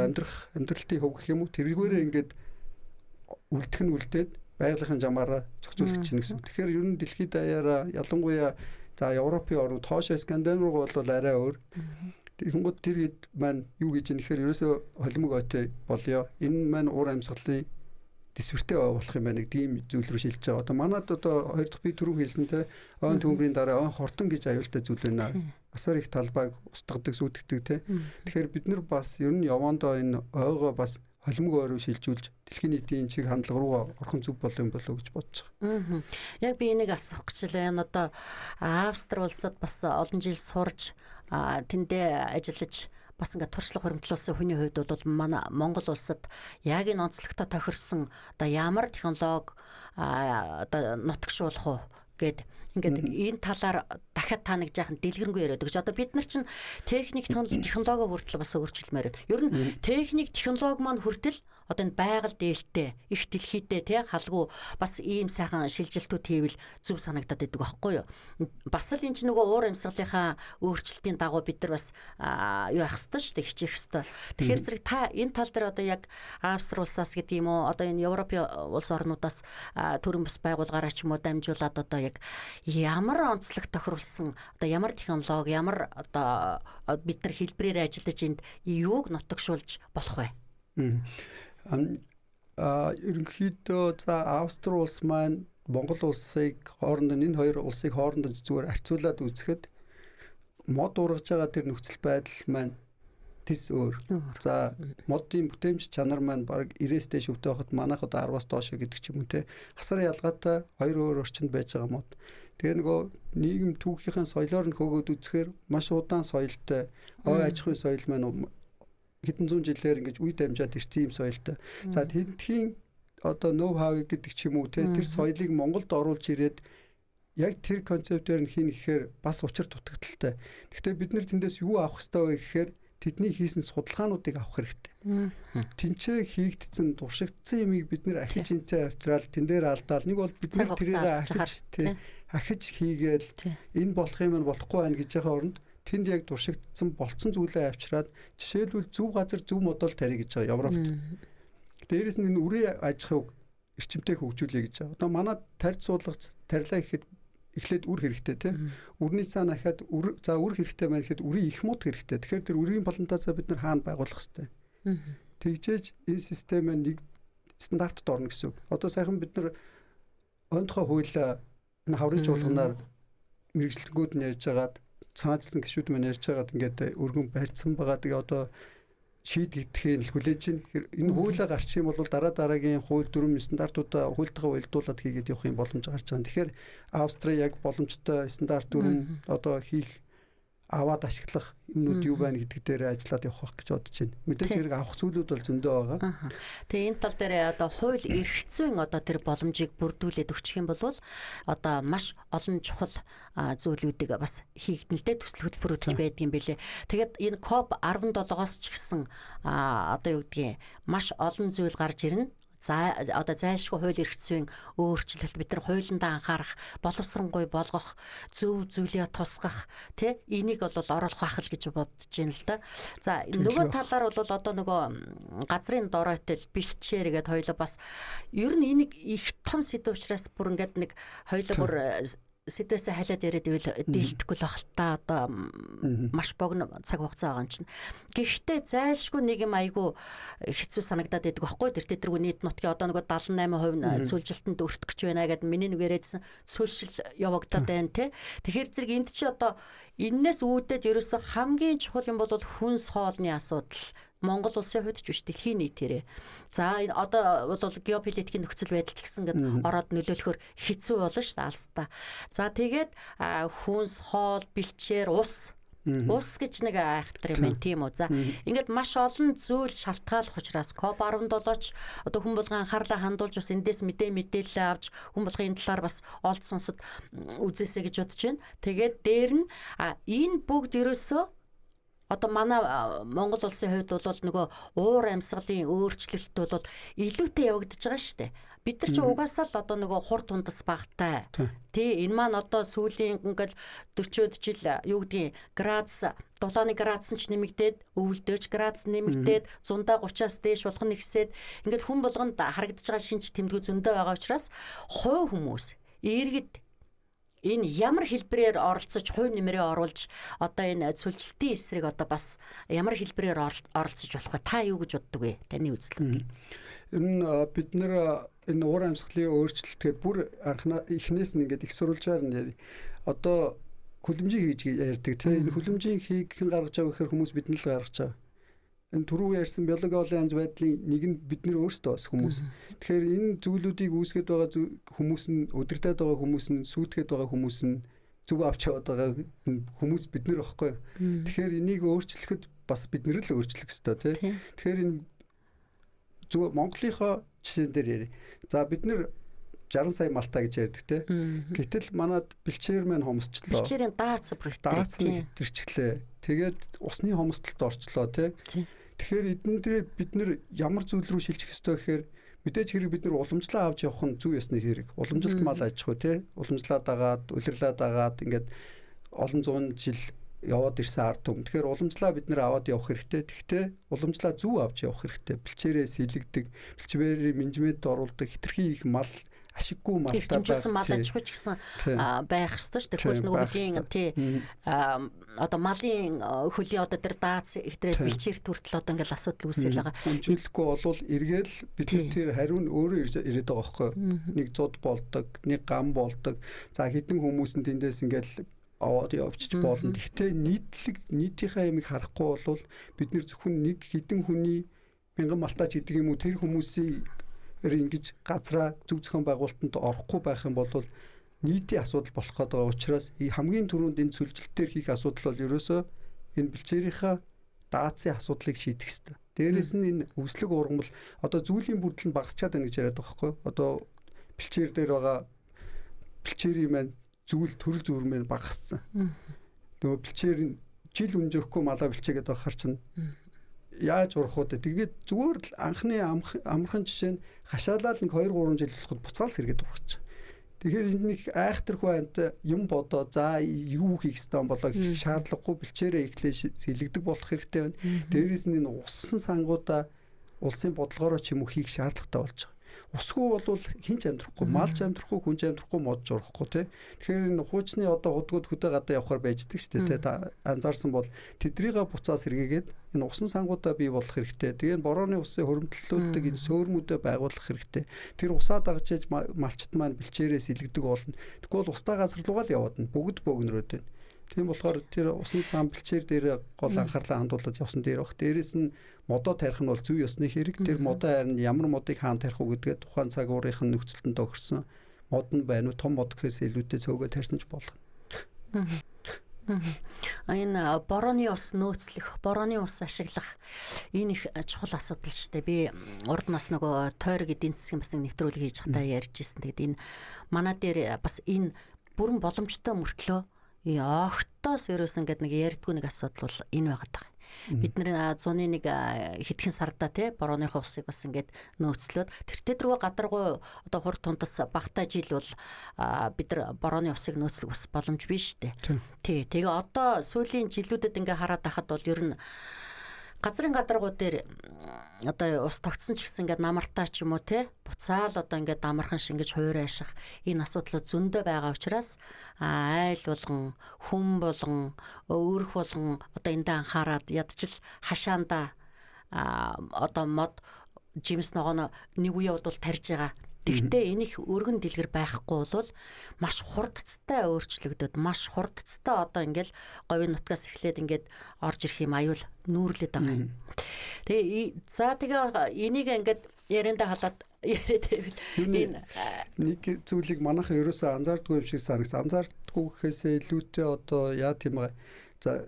амьдралтын хөв гэх юм уу тэргээрээ ингээд үлдэх нь үлдээд байгалийн замаараа зохицуулах чинь гэсэн. Тэгэхээр ер нь дэлхийд даяараа ялангуяа за Европын орнууд хоошоо Скандинав руу бол арай өөр. Тэгэнгүүт тэр хэд маань юу гэж нэхэр ерөөсөө холимог ойтой болёо. Энэ маань уур амьсгалын диспертэй болох юм байна. Нэг тийм зүйл рүү шилжиж байгаа. Одоо манад одоо хоёр дахь би түрүү хэлсэнтэй ойн төмрийн дараа ойн хортон гэж аюултай зүйл байна. Асар их талбайг устгадаг, сүйтгэдэг те. Тэгэхээр бид нар бас ер нь явандаа энэ ойгоо бас холимог ой руу шилжүүлж дэлхийн нийтийн чиг хандлага руугаа орхон зүг болов юм болов гэж бодож байгаа. Яг би энийг асуух гэж байна. Одоо Австри улсад бас олон жил сурж тэндээ ажиллаж бас ингээд туршлага хөрөмтлүүлсэн хүний хувьд бол манай Монгол улсад яг энэ онцлогтой тохирсон одоо ямар технологи одоо нутагшуулах уу гэд ингээд энэ талаар дахиад та нэг жаахан дэлгэрэнгүй яриад гэж. Одоо бид нар чинь техник технологи хүртэл бас өөрчлөлмээр байна. Ер нь техник технологи маань хүртэл одоо энэ байгаль дээлтэй их дэлхийдээ тий халгүй бас ийм сайхан шилжилтүүд хийвэл зөв санагдаад идэг байхгүй юу. Бас л энэ ч нөгөө уур амьсгалынхаа өөрчлөлтийн дагуу бид нар бас юу ах хэвээр шүү дээ хичээх хэвээр. Тэгэхээр зэрэг та энэ тал дээр одоо яг Австри улсаас гэдэг юм уу одоо энэ Европын улс орнуудаас төрийн бас байгууллагаараа ч юм уу дамжуулаад одоо яг ямар онцлог тохируулсан одоо ямар технологи ямар одоо бид нар хэлбэрээр ажиллаж энд юуг нутагшуулж болох вэ? Ерөнхийдөө за Австри улс маань Монгол улсыг хоорондоо энэ хоёр улсыг хоорондоо зүгээр харьцуулаад үзэхэд мод ургаж байгаа тэр нөхцөл байдал маань тис өөр. За модын бүтээмж чанар маань баг 90-с дээш өвдөө хахад манайх одоо 10-аас доош гэдэг ч юм уу те. Хасар ялгаатай хоёр өөр орчинд байж байгаа мод. Тэгээ нөгөө нийгэм түүхийнхэн соёлоор нь хөөгөөд үзэхээр маш удаан соёлтой ой аж ахуйн соёл маань хэдэн зуун жилээр ингэж үе дамжаад ирсэн юм соёлтой. За тентхийн одоо ноу хав гэдэг ч юм уу те тэр соёлыг Монголд оруулж ирээд яг тэр концептээр нь хийнэ гэхээр бас учир дутагдaltaй. Гэхдээ бид нар тэндээс юу авах хэрэгтэй вэ гэхээр тэдний хийсэн судалгаануудыг авах хэрэгтэй. Тинчээ хийгдсэн туршигдсан юмыг бид нэр ахиж энтэй авчраал тэн дээр алдаал нэг бол бид нар тэрийг ахиж хийгээл энэ болох юм болохгүй байх гэж байгаа оронд тэнд яг туршигдсан болцсон зүйлээ авчираад жишээлбэл зөв газар зөв модол тарих гэж байгаа Европт. Дээрээс нь энэ үрийн аж ахуйг эрчимтэй хөгжүүлэе гэж байгаа. Одоо манай тарьж суулгац тарилаа гэхэд эхлээд үр хэрэгтэй тийм. Үрний цаана ахаад үр хэрэгтэй маань гэхэд үрийн их мод хэрэгтэй. Тэгэхээр тэр үрийн балантаасаа бид нар хаана байгуулах хэвтэй. Тэгжээж энэ систем нэг стандартд орно гэсэн үг. Одоо сайхан бид нар онцгой хуулиа энэ хаврын чуулганаар мэрэгжлэнгүүд нь ярьж байгаад санаачилсан гишүүд маань ярьж байгаад ингээд өргөн барьсан байгаа. Тэгээ одоо шийдэгдэхээ хүлээж чинь энэ хуулиа гарчих юм бол дараагийн хууль дүрм стандартуудаа хуультайгаа уялдуулаад хийгээд явах юм боломж гарч байгаа. Тэгэхээр Австри яг боломжтой стандарт дүрм одоо хийх аваад ашиглах юмнууд юу байна гэдэг дээр ажиллаад явах гэж бодож байна. Мэдээж хэрэг авах зүйлүүд бол зөндөө байгаа. Тэгээ энэ тал дээр одоо хууль эрх зүйн одоо тэр боломжийг бүрдүүлээд өгчих юм бол одоо маш олон чухал зүйлүүдийг бас хийгдэнэлтэй төсөл хөтөлбөрүүд байдаг юм билэ. Тэгээд энэ COP 17-оос ч гэсэн одоо юу гэдгийг маш олон зүйл гарч ирнэ. За одоо зайлшгүй хууль эрх зүйн өөрчлөлт бид нар хуулиндаа анхаарах, боловсронгуй болгох, зөв зүйлээ тусгах тий энийг бол оруулах байх л гэж бодож байна л да. За нөгөө талаар бол одоо нөгөө газрын доройтой бэлтшээр гээд хоёлоо бас ер нь энийг их том сэдв учраас бүр ингээд нэг хоёлоо бүр сэдвээсээ хайлаад яриад ивэл дийлдэхгүй л байх л та одоо маш богино цаг хугацаа байгаа юм чинь. Гэхдээ зайлшгүй нэг юм айгүй хэцүү санагдаад байдаг байхгүй тэр тэдэргүй нийт нутгийн одоо нөгөө 78% цүлжилтэнд өртөх гэж байна гэдэг миний нэг яриадсан цүлшил явагдаад байна те. Тэгэхээр зэрэг энд чи одоо эннээс үүдээд ерөөсө хамгийн чухал юм бол хүнс хоолны асуудал Монгол улсын хувьд ч биш дэлхийн нийтээрээ. За энэ одоо бол геополитикийн нөхцөл байдал ч гэсэн ингээд ороод нөлөөлөхөр хэцүү болно шүү дээ алстаа. За тэгээд хүнс хоол бэлчээр ус гэж нэг айхтар юм байна тийм үү. За ингээд маш олон зүйл шалтгааллах учраас COP 17-ч одоо хүн болгон анхаарлаа хандуулж бас эндээс мэдээлэл авч хүн болгон энэ талаар бас олд сонсод үзээсэй гэж бодож байна. Тэгээд дээр нь энэ бүгд ерөөсөө одоо манай Монгол улсын хувьд бол нөгөө уур амьсгалын өөрчлөлт бол илүүтэй явагдаж байгаа шүү дээ. Бид нар ч угаасаа л одоо нөгөө хур тундас багтай. Тэ энэ маань одоо сүүлийн ингээл 40-од жил юу гэдгийг градус дулааны градус нь ч нэмэгдээд, өвөлдөөж градус нэмэгдээд, 130-аас дээш болох нэгсээд ингээл хүн болгонд харагдаж байгаа шинж тэмдгүү зөндөө байгаа учраас хувь хүмүүс иргэд энэ ямар хэлбэрээр оролцож, хувь нэмрээ оруулж одоо энэ сүлжилтийн эсрэг одоо бас ямар хэлбэрээр оролцож болох вэ? Та юу гэж боддог вэ? Таны үзэл. Энэ бид нэр энэ уур амьсгалын өөрчлөлтгээд бүр эхнээс нь ингээд их сурвалжаар нь одоо хүлэмжийг хийж ярьдаг тийм. Энэ хүлэмжийг хэн гаргаж байгаа гэхээр хүмүүс бидний л гаргаж байгаа. Энэ түрүү ярьсан биологийн олон янз байдлын нэг нь бид нэр өөрсдөө бас хүмүүс. Тэгэхээр энэ зүйлүүдийг үүсгэж байгаа хүмүүс нь удирдах байгаа хүмүүс нь сүйтгэж байгаа хүмүүс нь зүг авч яваад байгаа хүмүүс бид нар байхгүй. Тэгэхээр энийг өөрчлөхөд бас бид нэр л өөрчлөх ёстой тийм. Тэгэхээр энэ зөв Монголынхоо жишээн дээр яри. За бид нэр 60 сая малта гэж ярьдаг те. Гэтэл манад бэлчээр маань хомсчлоо. Бэлчээрийн даацсан проекттэй тэрчглээ. Тэгээд усны хомсдолд орчлоо те. Тэгэхээр эдэн дээр бид нэр ямар зүйл рүү шилжих ёстой гэхээр мэдээж хэрэг бид нэр уламжлаа авч явах нь зөв ёсны хэрэг. Уламжилт мал аж ахуй те. Уламжлаа дагаад, улирлаа дагаад ингээд олон зуун жил яваад ирсэн ард түмэн. Тэгэхээр уламжлаа бид нэр аваад явах хэрэгтэй. Тэгтээ уламжлаа зөв авч явах хэрэгтэй. Бэлчээрээс илэгдэг, бэлчээрийн менежмент оруулдаг, хитрхи их мал ашиггүй малтай байх. Мал аж ахуй ч гэсэн байх ёстой шүү дээ. Тэгвэл нөгөө хөлийн тий одоо малын хөлийн одоо тэр даац ихтрээд бэлчээрт хүртэл одоо ингээл асуудал үүсэл байгаа. Үнжүүлэхгүй болвол эргээл бид тэр хариу нь өөрөө ирээд байгаа байхгүй. Нэг зуд болдог, нэг гам болдог. За хэдэн хүмүүс нь тэндээс ингээл аваад явчих болно. Гэхдээ нийтийнхээ ямиг харахгүй бол бид нэр зөвхөн нэг хэдэн хүний мянган малтаач гэдэг юм уу тэр хүмүүсийн ингэж газраа зөв зохион байгуулалтанд орохгүй байх юм бол нийтийн асуудал болох гэдэг учраас хамгийн түрүүнд энэ сүлжилтээр хийх асуудал бол ерөөсөө энэ бэлчээрийнхаа даацын асуудлыг шийдэх хэрэгтэй. Дээрээс нь энэ өвслөг ургамал одоо зүйлийн бүрдэл нь багасчаад байна гэж яриад байгаа байхгүй. Одоо бэлчээр дээр байгаа бэлчээрийн маань зүйл төрөл зүрмээр багассан. Нөгөө бэлчээр жил өнжөхгүй малаа бэлчээгээд байхаар чинь яаж урах вэ? Тэгээд зүгээр л анхны амархан жишээ нь хашаалал нэг 2-3 жил болоход буцаал сэргээд ургачих. Тэгэхээр энд нэг айхтаргүй байнт юм бодоо за юу хийх ёстой болоо гэх шаардлагагүй бэлчээрээ ихлээ сэлэгдэг болох хэрэгтэй байна. Дээрээс нь энэ усан сангуудаа улсын бодлогоороо ч юм уу хийх шаардлагатай болж байгаа. Усгүй бол хинч амьдрахгүй, малч амьдрахгүй, хүнч амьдрахгүй, модж урахгүй тий. Тэгэхээр энэ хуучны одоо худгууд хөдөө гадаа явахаар байждаг шүү дээ тий. Та анзаарсан бол тэдрийгээ буцаа сэргээгээд энэ усан сангуудаа бий болох хэрэгтэй. Тэгээ борооны усын хөрөмтлөлүүдийг энэ сөөрмүүдэд байгуулах хэрэгтэй. Тэр усаа дагаж иж малчт маань бэлчээрээс илэгдэг болно. Тэгвэл бол устаа газар руугаа л яваад нь бүгд бөөгнөрөөд байна. Тийм болохоор тэр усан сан бэлчээр дээр гол анхаарлаа хандуулад явсан дээр баг. Дээрээс нь модоо тарих нь бол зөв ёсны хэрэг. Тэр модоо харин ямар модыг хаан тарих уу гэдгээ тухайн цаг уурын нөхцөлтөнд тохирсон мод нь байна уу, том мод гэхээс илүүтэй цөөгөө тарьсан ч болно. Энэ борооны ус нөөцлөх, борооны ус ашиглах энэ их чухал асуудал шүү дээ. Би урд нас нөгөө тойрог эдийн засгийн бас нэг нэвтрүүлэг хийж хатаа ярьж ирсэн. Тэгээд энэ манай дээр бас энэ бүрэн боломжтой мөртлөө огтоос ерөөс ингээд нэг ярьдгүй нэг асуудал бол энэ байгаад байгаа. Бид нэр 101 хэдхэн сарда тий борооныхоо усыг бас ингээд нөөцлөөд тэртээ рүү гадаргуу одоо хур тундас багтаа жил бол бид нар борооны усыг нөөцлөх бас боломж биш дээ. Тий. Тэгээ одоо сүүлийн жилүүдэд ингээд хараад байхад бол ер нь газрын гадаргуу дээр одоо ус тогтсон ч гэсэн ингээд намартаа ч юм уу те буцаал одоо ингээд амархан шингэж хуурай аших энэ асуудлууд зөндөө байгаа учраас айл болгон хүм болгон өөрх болгон одоо эндээ анхаарад ядчил хашаанда одоо мод жимс ногоно нэг үе бодвол тарьж байгаа. Тэгтээ энэ их өргөн дэлгэр байхгүй бол маш хурдцтай өөрчлөгдөд маш хурдцтай одоо ингээл говийн нутгаас эхлээд ингээд орж ирэх юм аюул нүүрлээд байгаа юм. Тэгээ энийг ингээд ярианда халаад яриад байвал энэ нэг зүйлийг манайхан ерөөсөө анзаардгүй юм шиг санагц. Анзаардгүй гэхээсээ илүүтэй одоо яа тийм байгаа. За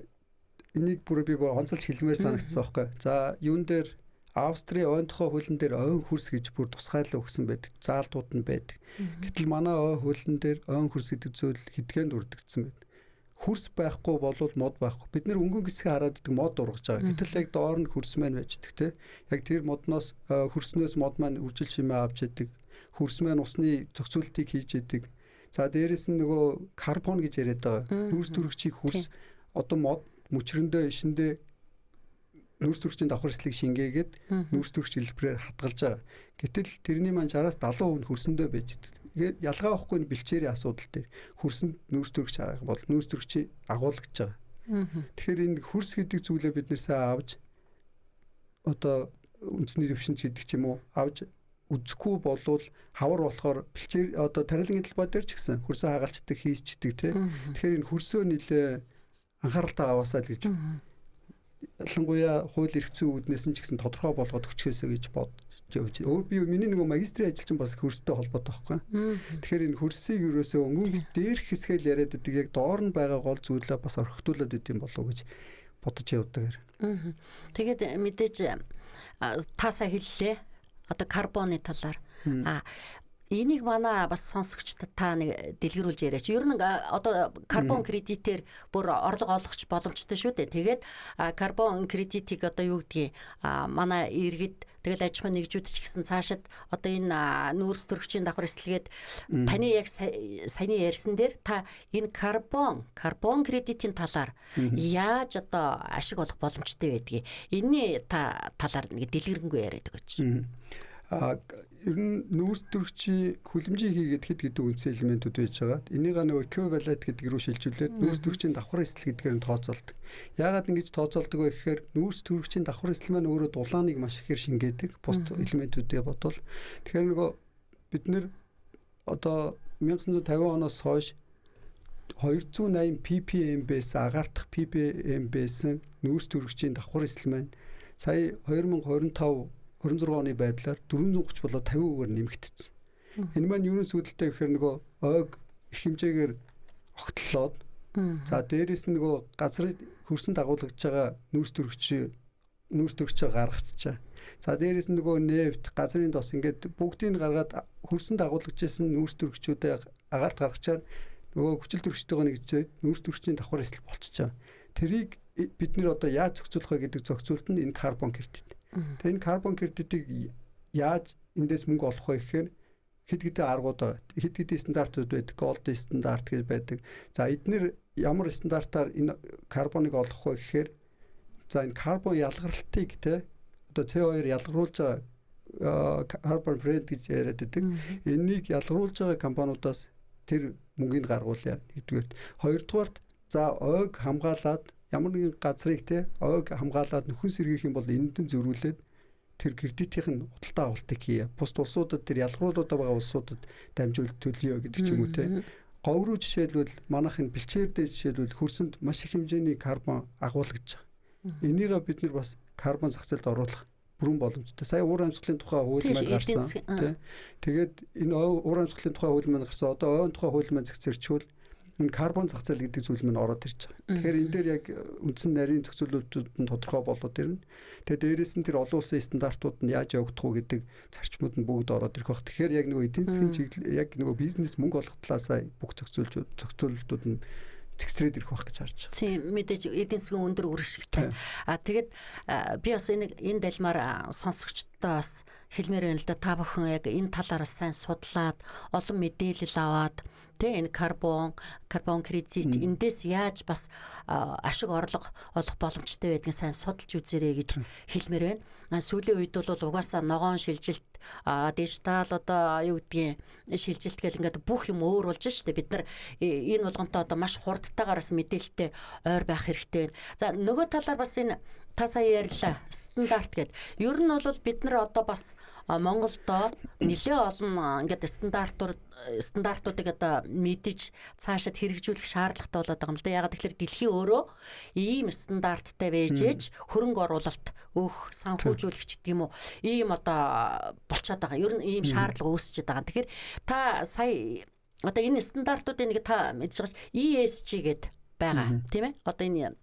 энийг бүр би онцолж хэлмээр санагдсан байхгүй. За юун дээр Австрийн ойнтохоо хуулин дээр ойн хөрс гэж бүр тусгайлаа өгсөн байдаг. Заалтууд нь байдаг. Гэтэл манай ойн хуулин дээр ойн хөрс гэдэг зүйл хэдгээнд үрдэгдсэн байдаг. хөрс байхгүй болвол мод байхгүй. Бид нэр өнгөн хэсгээ хараад идэг мод ургаж байгаа. Гэтэл яг доор нь хөрс маань байж идэг те. Яг тэр модноос хөрснөөс мод маань үржил шимээ авч идэг. Хөрс маань усны зохицуултыг хийж идэг. За дээрэс нь нөгөө карбон гэж яриад байгаа. Нүүрс төрөгчийг хөрс одоо мод мөчрөндөө ишэндээ нүүрс төрөгчийн давхар эслийг шингээгээд нүүрс төрөгч хэлбэрээр хадгалж байгаа. Гэтэл тэрний маань 60-аас 70% хөрсөндөө байж идэг. Ялгаа авахгүй бэлчээрийн асуудал дээр хөрсөнд нүүрс төрөгч арга бол нүүрс төрөгчийг агуулгаж байгаа. Тэгэхээр энэ хөрс гэдэг зүйлээ бид нэр сайн авч одоо үндэсний дэвшинч гэдэг ч юм уу авч үзэхгүй болвол хавар болохоор бэлчээр одоо тарилгын талбай дээр ч гэсэн хөрсөө хагалцдаг хийсчдэг тийм. Тэгэхээр энэ хөрсөө нэлээ анхааралтай аваасаа л гэж ялангуяа хууль эрх зүйн үүднээс нь ч гэсэн тодорхой болгоод өчгөөсөө гэж бодож явж. Би миний нөгөө магистрийн ажил чинь бас хөрстэй холбоотой байхгүй. Тэгэхээр энэ хөрсийг ерөөсөө өнгөн дээрх хэсгээл яриад байдаг яг доор нь байгаа гол зүйлээ бас орхитуулад идэм болов уу гэж бодож явдаг. Тэгээд мэдээж таасаа хэллээ. Одоо карбоны талаар энийг манай бас сонсогчдод та нэг дэлгэрүүлж яриач. Ер нь одоо карбон кредитээр бүр орлого олгох боломжтой шүү дээ. Тэгээд карбон кредитийг одоо юу гэдгийг манай иргэд тэгэл аж ахуйн нэгжүүд ч гэсэн цаашид одоо энэ нүүрс төрөгчийн давхар эслэгээд таны яг саяны ярьсан дээр та энэ карбон кредитийн талаар яаж одоо ашиг олох боломжтой байдгийг энэний талаар нэг дэлгэрэнгүй яриад өгөөч. Ер нь нүүрс төрөгчийн хүлэмжийг хийгээд хэд хэдэн үндсэн элементүүд байж байгаа. Энийг нөгөө эквивалент гэдэг рүү шилжүүлээд нүүрс төрөгчийн давхар эсэл гэдгээр нь тооцоолдог. Яагаад ингэж тооцоолдог вэ гэхээр нүүрс төрөгчийн давхар эсэл маань өөрөө дулааныг маш ихээр шингээдэг. Бус элементүүдээ бодвол тэгэхээр нөгөө бид нэр одоо 1950 оноос хойш 280 ppm байсан агаартах ppm байсан нүүрс төрөгчийн давхар эсэл маань сая 2025 26 оны байдлаар 430 болоод 50%-аар нэмэгдсэн. Энэ маань юунаас үүдэлтэй гэхээр нөгөө ойг их хэмжээгээр огтлоод за дээрэс нь нөгөө газрын хөрсөнд дагуулгаж байгаа нүүрс төрөгчөө гаргацчаа. За дээрэс нь нөгөө нефт, газрын дос ингээд бүгдийг гаргаад хөрсөнд дагуулгаж байсан нүүрс төрөгчүүдээ агаарт гаргачаар нөгөө хүчил төрөгчтэйгөө нэгжээд нүүрс төрөгчийн давхар эсэл болчихоо. Тэрийг бид нэр одоо яаж зохицуулах вэ гэдэг зохицуулт нь энэ карбон кредит. Тэгээ энэ карбон кредитийг яаж эндээс мөнгө олох вэ гэхээр хэд хэдэн аргууд хэд хэдэн стандартууд байдаг. Gold стандарт гэж байдаг. За эдгээр ямар стандартаар энэ карбоныг олох вэ гэхээр за энэ карбон ялгарлтыг те одоо CO2 ялгаруулж байгаа carbon brand гэж яриад байдаг. Энийг ялгаруулж байгаа компаниудаас тэр мөнгөний гаргуулъя нэгдүгээр. Хоёрдугаарт за ойг хамгаалаад ямар нэгэн газрыг те ойг хамгаалаад нөхөн сэргийх юм бол энэнд нь зөрүүлээд тэр кредитийн худалдаа авалтыг хийе. Бус улсуудад тэр ялгаруулаад байгаа улсуудад дамжуулт төлөё гэдэг ч юм уу те. Говь руу жишээлбэл манайхын бэлчээр дээр жишээлбэл хөрсөнд маш их хэмжээний карбон агуулгаж байгаа. Энийг бид нар бас карбон зах зээлд оруулах бүрэн боломжтой. Сая уур амьсгалын тухай хууль маань гарсан тий. Тэгээд энэ уур амьсгалын тухай хууль маань гарсан. Одоо ойн тухай хууль маань зэгцэрчвэл энэ карбон зах зээл гэдэг зүйл маань ороод ирж байгаа. Тэгэхээр энэ дээр яг үндсэн нарийн зохицуулалтууд нь тодорхой болоод ирнэ. Тэгээд дээрээс нь тэр олон улсын стандартууд нь яаж явагдах уу гэдэг зарчмууд нь бүгд ороод ирэх баг. Тэгэхээр яг нөгөө эдийн засгийн чиглэл яг нөгөө бизнес мөнгө олох талаасаа бүх зохицуулалтууд нь зэгцрээд ирэх байх гэж харж байна. Тийм мэдээж эдийн засгийн өндөр үржигтэй. Тэгээд би бас энэ далмаар сонсогчдоо бас хэлмээр байна л да. Та бүхэн яг энэ талаар сайн судлаад олон мэдээлэл аваад энэ карбон кредит эндээс яаж бас ашиг орлого олох боломжтой байдгийг сайн судалж үзээрэй гэж хэлмээр байна. Сүүлийн үед бол угаасаа ногоон шилжилт дижитал одоо юу гэдгийг шилжилт гэл ингээд бүх юм өөр болж штэ. Бид нар энэ болгонтой одоо маш хурдтайгаараас мэдээлэлтэй ойр байх хэрэгтэй байна. За нөгөө талаар бас энэ та сая ярьлаа стандарт гэд. Ер нь бол бид нар одоо бас Монголдо нэлээ олон ингээд стандартуудыг одоо мэдэж цаашид хэрэгжүүлэх шаардлагатай болоод байгаа юм л да. Ягаад гэвэл дэлхийн өөрөө ийм стандарттай байж ээж хөрөнгө оруулалт өөх санхүүжүүлэгч гэдэг юм уу ийм одоо болчиход байгаа. Ер нь ийм шаардлага үүсчихэд байгаа. Тэгэхээр та сая одоо энэ стандартуудыг нэг та мэдж байгаа ESG гэд байгаа тийм ээ. Одоо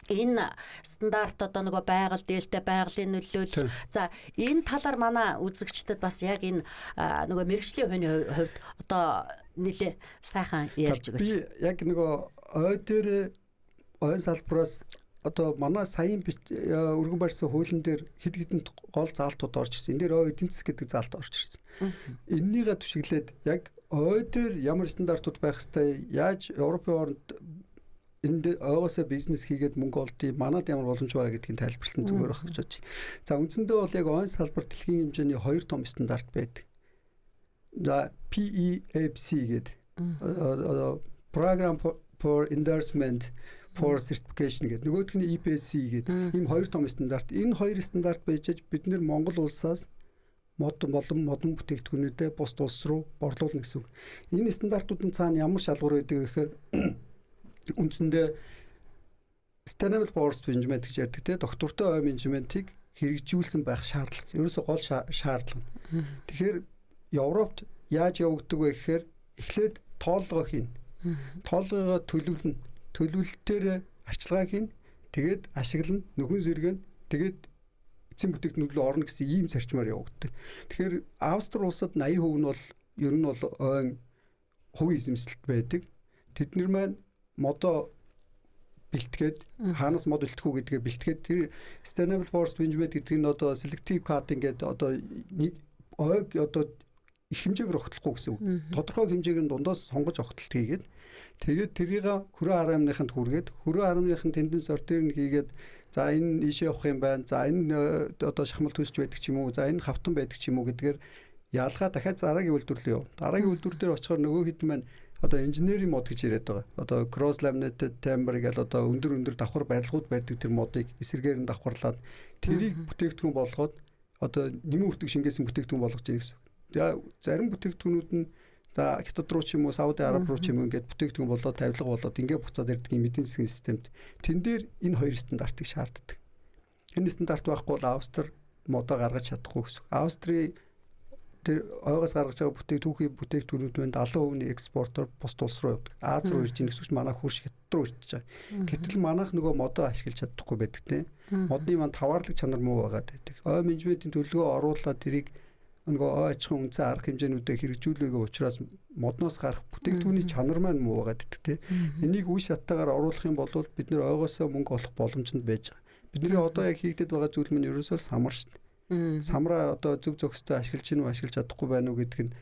энэ стандарт одоо нөгөө байгаль дээлтэй байгалийн нөлөөлөл. За энэ талаар манай үзэгчдэд бас яг энэ нөгөө мэргэжлийн хувийн хувьд одоо нэлээ сайхан ярьж өгөөч. Би яг нөгөө ой дээр ойн салбараас одоо манай саяын өргөн барьсан хуулийн дээр хэд хэдэн гол заалтууд орж ирсэн. Энэ дээр ой эдийн засаг гэдэг заалт орж ирсэн. Эннийгээ түшиглээд яг ой дээр ямар стандартууд байх ёстой, яаж Европын орнд энд ойгоосоо бизнес хийгээд мөнгө олдъё, манад ямар боломж байгаа гэдгийг тайлбарлсан зүгээр байх гэж бодож байна. За үндсэндээ бол яг ойн салбар дэлхийн хэмжээний 2 том стандарт байдаг. За PEFC гэдэг Program for Endorsement for Certification гэдэг. Нөгөөх нь EPC гэдэг. Ийм 2 том стандарт. Энэ 2 стандарт байж бид нэр Монгол улсаас модон бүтээгдэхүүнүүдээ бусад улс руу борлуулна гэсэн үг. Энэ стандартуудын цаана ямар шалгуур байдаг гэхээр үндсэндээ Sustainable Forest Management гэж ярьдаг те доктортой ой менежментийг хэрэгжүүлсэн байх шаардлага. Ерөөсөө гол шаардлага. Тэгэхээр Европт яаж явагддаг вэ гэхээр эхлээд тоолгоо хийн. Тоолгоогоо төлөвлөнө. Төлөвлөлтөөр арчилгаа хийн. Тэгээд ашиглана, нөхөн сэргэн. Тэгээд эцсийн бүтээгдэхүүн рүү орно гэсэн ийм зарчмаар явагддаг. Тэгэхээр Австри улсад 80% нь бол ер нь бол ойн хувийн эзэмшилт байдаг. Тэднэр маань модоо бэлтгээд хаанаас мод бэлтэх үү гэдгээ бэлтгээд тэр Sustainable Forest Management гэдэг нь одоо selective cutting гэдэг одоо ойг одоо их хэмжээгээр огтлохгүй гэсэн үг. Тодорхой хэмжээгээр дундаас сонгож огтлолт хийгээд тэгээд тэрийг хөрөө харамныханд хүргээд хөрөө харамныхын тэндэн сортер нь хийгээд за энэ ийшээ явах юм байна. За энэ одоо шахмал төсч байдаг ч юм уу. За энэ хавтан байдаг ч юм уу гэдгээр ялгаа дахиад дараагийн үйлдвэрлэл яв. Дараагийн үйлдвэр дээр очихоор нөгөө хэд маань одоо инженерийн мод гэж яриад байгаа. Одоо cross laminated timber гэж одоо өндөр давхар барилгууд барьдаг тэр модыг эсрэгээр нь давхарлаад тэрийг бүтээгдэхүүн болгоод одоо нэмэн хүртэг шингээсэн бүтээгдэхүүн болгож ийн гэсэн. За зарим бүтээгдэхүүнүүд нь за Хятад руу ч юм уу Сауди Араб руу ч юм уу ингээд бүтээгдэхүүн болоод тавилга болоод ингээд буцаад ирдэг юм эдийн засгийн системд. Тэн дээр энэ 2 стандартыг шаарддаг. Энэ стандарт байхгүй бол Австри модоо гаргаж чадахгүй гэсэн. Австри тэр ойгоос гаргаж байгаа бүтээгдэхүүнүүд маань 70% нь экспортоор бусад улс руу явдаг. Аз руу ирж ийн гэсэн чинь манайх хурш Хятад руу ирж байгаа. Гэтэл манайх нөгөө модоо ашиглаж чадахгүй байдаг те. Модны маань таваарлаг чанар муу байгаад байдаг. Ой менежментийн төлөвлөгөө оруулаад тэрийг нөгөө ой аж ахуйн үнцэн арга хэмжээнүүдэд хэрэгжүүлээгүй учраас модноос гарах бүтээгдэхүүний чанар маань муу байгаад байдаг те. Энийг үе шаттайгаар оруулах юм бол бид нэр ойгоосоо мөнгө олох боломжтой байж байгаа. Бидний одоо яг хийгдэт байгаа зүйл маань ерөөсөө самар шүү дээ. Самраа одоо зөв зөвхөстэй ашиглаж гинүү ашиглаж чадахгүй байна уу гэдг нь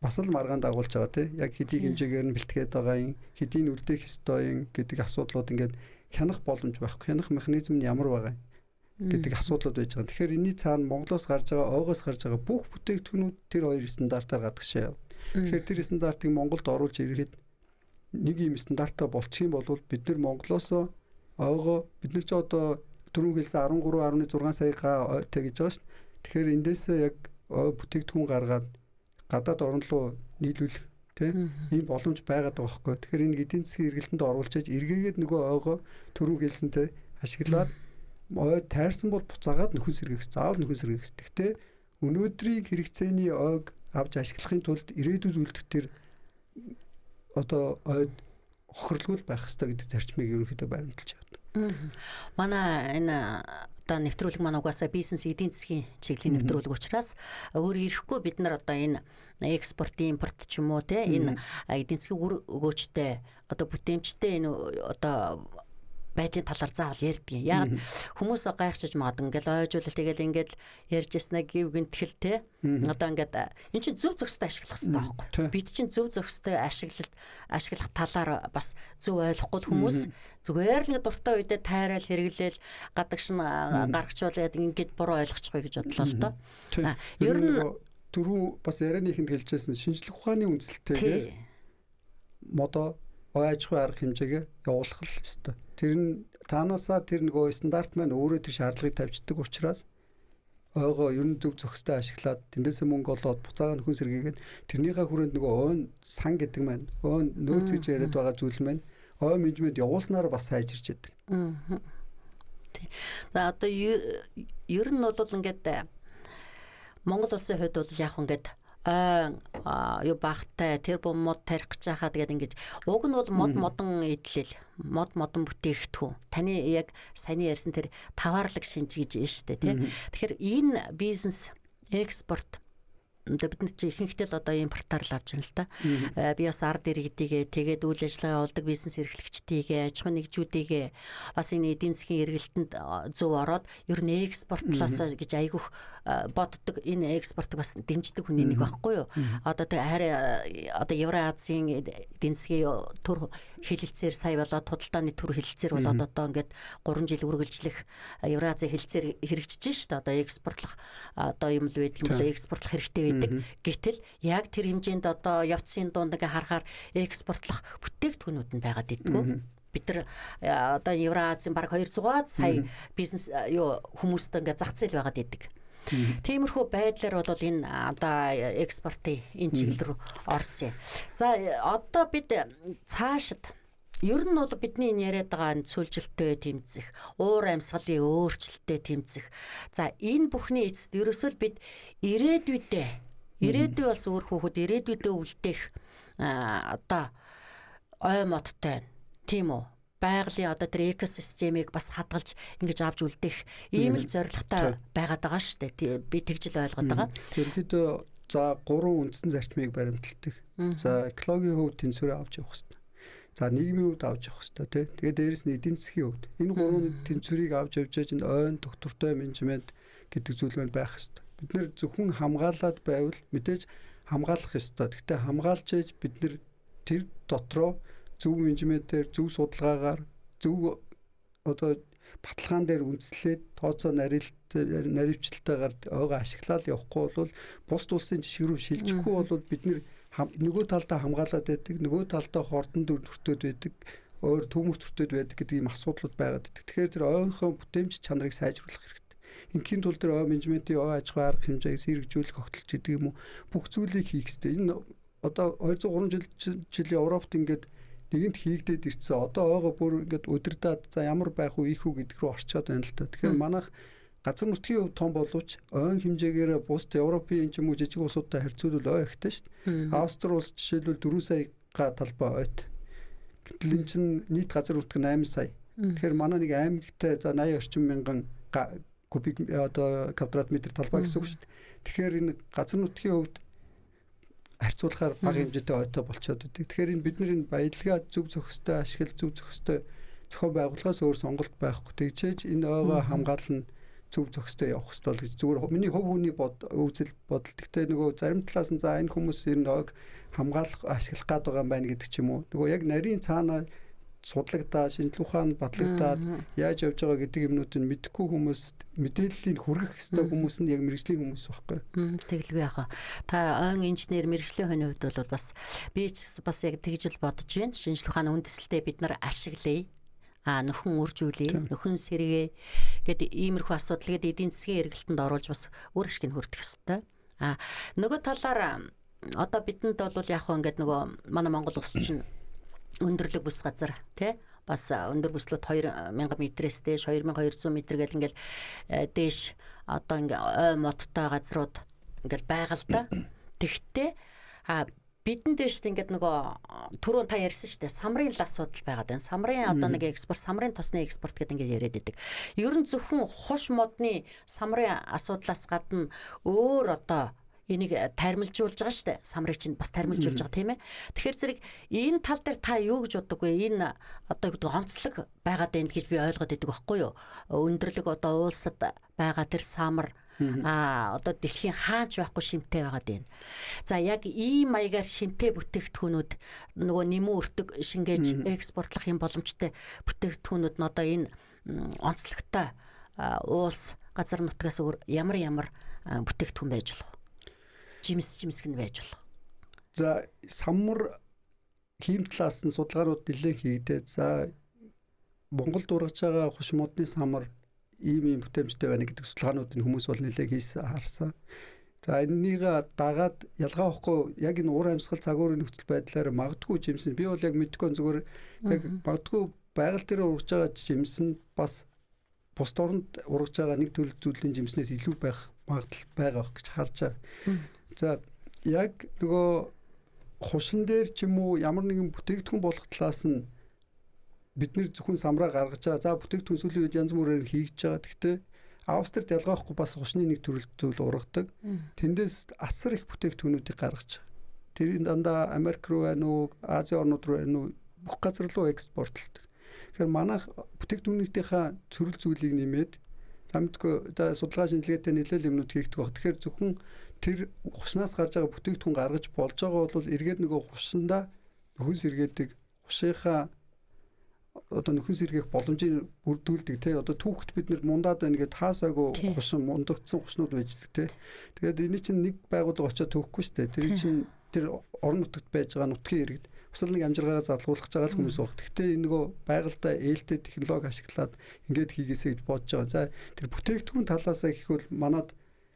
бас л маргаан дагуулж байгаа тийм яг хэдий хэмжээгээр нь бэлтгээд байгаа юм хэдийн үлдээх ёстой юм гэдэг асуудлууд ингээд хянах боломж байхгүй хянах механизм нь ямар байгаа гэдэг асуудлууд байж байгаа. Тэгэхээр энэний цаана Монголоос гарч байгаа ойгоос гарч байгаа бүх бүтээгдэхүүнүүд тэр 2 стандартаар гадагшаа яв. Тэгэхээр тэр стандартыг Монголд оруулж ирэхэд нэг юм стандартаа болчих юм бол бид нар Монголоос ойгоо бид нар ч одоо түрүүн хэлсэн 13.6 сая тэй гэж байгаа шүү. Тэгэхээр эндээсээ яг бүтээгдэхүүн гаргаад гадаад орн руу нийлүүлэх тийм ийм боломж байгаад байгаа байхгүй. Тэгэхээр энэ эдийн засгийн эргэлтэнд оруулж эргээгээд нөгөө ойгоо түрүүн хэлсэнтэй ашиглаад ой тайрсан бол буцаагаад нөхөн сэргийх. Заавал нөхөн сэргийх. Гэхдээ өнөөдрийн хэрэгцээний ойг авч ашиглахын тулд ирээдүйд үлдэх тэр одоо ойд хохирлгүй байх хэрэгтэй гэдэг зарчмыг ерөнхийдөө баримталж явдаг. Манай энэ одоо нэвтрүүлэг маань угаасаа бизнес эдийн засгийн чиглэлийн нэвтрүүлэг учраас өөр ирэхгүй бид нар одоо энэ экспорт импорт ч юм уу те энэ эдийн засгийн үр өгөөчтэй одоо бүтээмжтэй энэ одоо байдлын талаар заавал ярьдгийг. Яг хүмүүс гайхчихж магадгүй ингээл ойжуулалт тэгэл ингээл ярьж яснаа гів гинтгэл те. Одоо ингээд эн чинь зөв зөвхөстэй ашиглах хэрэгтэй байхгүй. Бид чинь зөв зөвхөстэй ашиглах талаар бас зөв ойлгохгүй хүмүүс зүгээр л дуртай үедээ тайраал хэрэглээл гадагш нь гаргачвал ингээд буруу ойлгочихгүй гэж бодлоо л доо. Ер нь дөрөв бас ярианыхэнд хэлжсэн шинжлэх ухааны үндэслэлтэйгээр модо ой аж ахуй арга хэмжээгээ явуулах л ёстой. Тэр нь цаанаасаа тэр нөгөө стандарт маань өөрөө тэр шаардлагыг тавьждаг учраас ойгоо ер нь зөв зөвхөстэй ашиглаад тэндээсээ мөнгө олоод буцаага нөхөн сэргийгээд тэрнийхээ хүрээнд нөгөө ойн сан гэдэг маань ойн нөөц гэж яриад байгаа зүйл маань ой менежмент явуулснаар бас сайжирч яадаг. За одоо ер нь бол ингээд Монгол улсын хувьд бол яг ингээд юу багтай тэр мод тарих гэж хаа тэгээд ингэж уг нь бол модон идэлэл модон бүтээгдэхүүн таны яг саяны ярьсан тэр таваарлаг шинж гэж байна шүү дээ тий. Тэгэхээр энэ бизнес экспорт бид чи ихэнхдээ л одоо импортаар л авч байна л та. Би бас ард иргэдийгээ тэгээд үйл ажиллагаа явуулдаг бизнес эрхлэгчдийгээ, аж ахуйн нэгжүүдийгээ бас энэ эдийн засгийн эргэлтэнд зөв ороод ер нь экспортлоос гэж айгүйх боддог. Энэ экспортыг бас дэмждэг хүний нэг байхгүй юу? Одоо тэг харин одоо Евразийн эдийн засгийн төр хэлэлцээр сая болоод худалдааны төр хэлэлцээр болоод одоо ингээд 3 жил үргэлжлэх Евразийн хэлэлцээр хэрэгжиж шүү дээ. Одоо экспортлох одоо юм л байдаг юм бол экспортлох хэрэгтэй байдаг. Гэтэл яг тэр хэмжээнд одоо явцын дунд ингээ харахаар экспортлох бүтээгдэхүүнүүд нь байгаад идэггүй. Бид нар одоо Евразийн бараг 200-аад сая бизнес хүмүүст ингээ зах зээл байгаад идэг. Тиймэрхүү байдлаар бол энэ одоо экспортын энэ чиглэл рүү орсон юм. За одоо бид цаашид ер нь бол бидний яриад байгаа цөлжилттэй тэмцэх, уур амьсгалын өөрчлөлттэй тэмцэх. За энэ бүхний эцэст ерөөсөө бид ирээдүй бас өөр хүүхэд ирээдүйдээ үлдээх одоо ой модтой тийм үү? Байгалийн одоо тэр экосистемийг бас хадгалж ингэж авч үлдээх ийм л зорилготой байгаад байгаа шүү дээ. Би тэгж л ойлгоод байгаа. Ерөнхийдөө за 3 үндсэн зарчмыг баримталдаг. За экологийн хувьд тэнцвэрээ авч явах хэрэгтэй. За нийгмийн хувьд авч явах хэрэгтэй тий. Тэгээд дээрэс нь эдийн засгийн хувьд энэ 3 тэнцвэрийг авч явж байгаа чинь ойн доктортой менежмент гэдэг зүйл маань байх хэрэгтэй. Бид нэр зөвхөн хамгаалаад байвал мэдээж хамгаалах ёстой. Гэхдээ хамгаалж ээж бид нэр тэр дотроо зөв менежментээр, зөв судалгаагаар, зөв одоо баталгаан дээр үндэслээд тооцоо наривчлалтайгаар ойгоо ашиглаад явахгүй бол бус улсын жишг рүү шилжихгүй бол бид нөгөө талдаа хамгаалаад байдаг, нөгөө талдаа хордон төртөөд байдаг, өөр төмөр төртөөд байдаг гэдэг ийм асуудлууд байгаад байдаг. Тэгэхээр тэр ойнхон бүтээмж чанарыг сайжруулах хэрэгтэй. Ингийн тул дээр ой менежментийн ой аж ахуй арга хэмжээг сэргэжүүлэх, огтлж гэдэг юм уу бүх зүйлийг хийх хэрэгтэй. Энэ одоо 200 3 жил Европт ингээд нэгэнт хийгдээд ирсэн. Одоо ойгоо бүр ингээд удирдаад за ямар байх уу, ийх үү гэдэг рүү орчоод байна л та. Тэгэхээр манайх газар нутгийн хувь том боловч ойн хэмжээгээр бусд Европын ч юм уу жижиг улсуудтай харьцуулбал ой ихтэй шүү дээ. Австри улс жишээлбэл 4 сая талбай ойт. Гэтэл энэ чинь нийт газар нутг нь 8 сая. Тэгэхээр манай нэг аймагтай за 80 орчим мянган кубик одоо квадрат метр талбай гэсэн үг шүү дээ. Тэгэхээр энэ газар нутгийн хувьд харьцуулахаар бага хэмжээтэй ойтой болчиход байдаг. Тэгэхээр энэ бид нар энэ баялгаа зөв зохистой ашигла зөв зохистой зохион байгуулахаас өөр сонголт байхгүй. Тэгжээж энэ ойгоо хамгаална зөв зохистой явах хэрэгтэй л гэж зүгээр миний хувь хүний үзэл бодол. Гэхдээ нөгөө зарим талаас нь за энэ хүмүүс энэ ойг хамгаалах ашиглах гээд байгаа юм байна гэдэг ч юм уу. Нөгөө яг нарийн цаана судлагдаа, шинжлэх ухаан батлагдаад яаж явж байгаа гэдэг юмнуудыг мэдэхгүй хүмүүс мэдээллийг хүргэх ёстой хүмүүс нь яг мэргэжлийн хүмүүс байхгүй. Тэглгүй яхаа. Та ойн инженер мэргэжлийн хүний хувьд бол бас би бас яг тэгж л бодож байна. Шинжлэх ухааны үндэслэлтэй бид нар ашиглая. Нөхөн үржүүлээ, нөхөн сэргээ гэдэг иймэрхүү асуудал гэдэг эдийн засгийн эргэлтэнд оруулж бас өөр ашиг нь хүртэх ёстой. Нөгөө талаар одоо бидэнд бол яг хөө ингээд нөгөө манай Монгол улс чинь өндөрлөг бүс газар тий бас өндөр бүслүүд 2000 м-ээс дээш 2200 м гэл ингээл дээш одоо ингээ ой модтой газрууд ингээл байгаа л да. Тэгтээ бидэн дээш ингээд нөгөө түрүүн та ярьсан шүү дээ самрын л асуудал байгаад байна. Самрын одоо нэг экспорт, самрын тосны экспорт гэдэг ингээд яриад байдаг. Ер нь зөвхөн хуш модны самрын асуудлаас гадна өөр одоо энийг тармилжуулж байгаа шүү дээ. Самрыг чинь бас тармилжуулж байгаа тийм ээ. Тэгэхээр зэрэг энэ тал дээр та юу гэж боддог вэ? Энэ одоо онцлог байгаад байна гэж би ойлгоод байдаг байхгүй юу? Өндөрлөг одоо уулсад байгаа тэр самар одоо дэлхийн хаач байхгүй шимтэй байгаад байна. За яг ийм маягаар шимтэй бүтээгдэхүүнүүд нөгөө нэмүү өртөг шингээж экспортлох юм боломжтой бүтээгдэхүүнүүд нь одоо энэ онцлогтой уулс газар нутгаас өөр ямар бүтээгдэхүүн байж болох вэ? Жимсг нь байж болох. За самар хийм талаас нь судалгаанууд нэлээд хийгдээд за Монголд ургаж байгаа хуш модны самар ийм бүтээмжтэй байна гэдэг судалгаануудыг хүмүүс бол нэлээд хийсэн харсан. За энэнийг дагаад ялгаа авахгүй яг энэ уур амьсгал цагуурын нөхцөл байдлаар магадгүй жимсэн. Би бол яг мэдгүй зүгээр яг магадгүй байгаль дээр ургаж байгаа жимс нь бас бус оронд ургаж байгаа нэг төрөл зүйлийн жимснээс илүү байх магадлал байгаа гэж харж байгаа. За яг нөгөө хушин дээр ч юм уу ямар нэгэн бүтээгдэхүүн болох талаас нь бид нэр зөвхөн самраа гаргаж байгаа. За бүтээгдэхүүн сүүлийн үед янз бүрээр хийж байгаа. Гэхдээ Австрид ялгаахгүй бас хушны нэг төрөл зүйл ургадаг. Тэндээс асар их бүтээгдэхүүнүүдийг гаргаж байгаа. Тэр дандаа Америк руу байна уу, Азийн орнууд руу байна уу, бүх газар руу экспортлдог. Тэгэхээр манайх бүтээгдэхүүнийхээ төрөл зүйлийг нэмээд замдгүй судалгаа шинжилгээтэй нэлээд юмнууд хийгдэх баг. Тэгэхээр зөвхөн тэр хушнаас гарч байгаа бүтээгдэхүүн гаргаж болж байгаа бол эргээд нөгөө хушиндаа нөхөн сэргээдэг хушийнхаа одоо нөхөн сэргээх боломжийг бүрдүүлдэг те. Одоо түүхт бид нэр мундаад байна гэд хаасаагүй хушин мундагдсан хушнууд байждаг те. Тэгээд энэ чинь нэг байгууллага очиод төвөхгүй шүү дээ. Тэр чинь тэр орон нутагт байж байгаа нутгийн иргэд бас нэг амжиргаагаа залгуулах гэж байгаа хүмүүс баг. Гэхдээ энэ нөгөө байгальтай ээлтэй технологи ашиглаад ингээд хийгээсэй гэж бодож байгаа. За тэр бүтээгдэхүүн талаасаа гэхвэл манад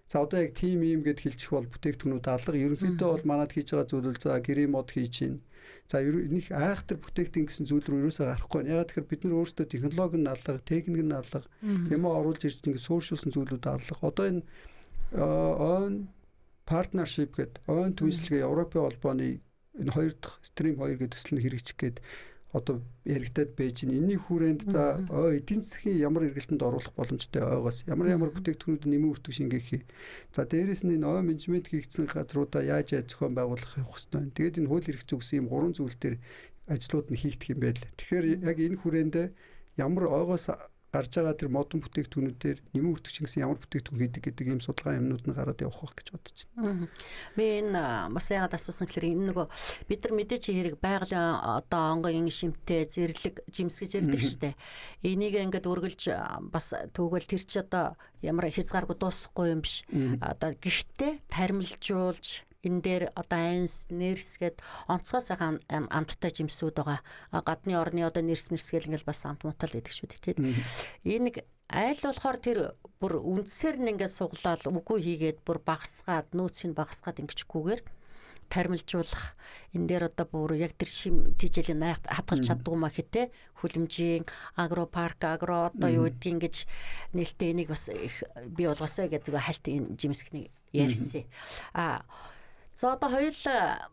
за одоо яг тим ийм гэд хэлчих бол бүтээгдэхүүнүүд алга. Ерөнхийдөө бол манад хийж байгаа зүйл бол за гэрээ мод хийж чинь. За нэг айхтар бүтээгдэхүүн гэсэн зүйл рүү ерөөсөө гарахгүй байна. Ягаад тэгэхээр бид нар өөрсдөө технологи нь алга, техник нь алга, юм оруулж ирж ингээд суурьшуулсан зүйлүүд алга. Одоо энэ on partnership гэдэг ойн түншлэгээ Европын холбооны энэ хоёр дахь стрим 2 гэдэг төсөл нь хэрэгжих гээд одоо яригдаад байж байна. Энэний хүрээнд за эдийн засгийн ямар эргэлтэнд оруулах боломжтой ойгоос ямар бүтээгдэхүүнүүд нэмэн өртөг шингээхий. За дээрэс нь энэ ойн менежмент хийгдсэн газруудаа яаж зохион байгуулах явах хэрэгтэй байна. Тэгээд энэ хууль эрх зүйн ийм гурван зүйл дээр ажлууд нь хийгдэх юм байл. Тэгэхээр яг энэ хүрээнд ямар ойгоос гарч байгаа тэр модон бүтээгдэхүүнүүдээр нэмэн өртөгч гэсэн ямар бүтээгдэхүүн хийдэг гэдэг ийм судалгаа юмнууд нь гараад явах байх гэж бодож байна. Би энэ бас яагаад асуусан гэхээр энэ нөгөө бид нар мэдээж хэрэг байгалийн одоо онгогийн шимтээ зэрлэг жимс гэж ярьдаг шүү дээ. Энийг ингээд өргөлж бас түүгэл тэр чи одоо ямар хязгааргүй дуусахгүй юм биш. Одоо гэхдээ тармилжуулж энэ дээр одоо айнс нэрс гээд онцгой сайхан амттай жимсүүд байгаа. Гадны орны одоо нэрс гэл ингээл бас амт мутал гэдэг шүү дээ. Энэ нэг айл болохоор тэр бүр үндсээр нь ингээд суглаад үгүй хийгээд бүр багасгаад нөөц нь багасгаад ингэчгүйгээр тармилжуулах энэ дээр одоо бүр яг тэр шим тижээлийн найхад хадгалж чаддгүй маа хэтэ хүлэмжийн агропарк агро одоо юу гэдгийг ингэж нээлттэй энийг бас бий болгосоо гэдэг зүгээр хальт энэ жимсхний ярьсан. За одоо хоёул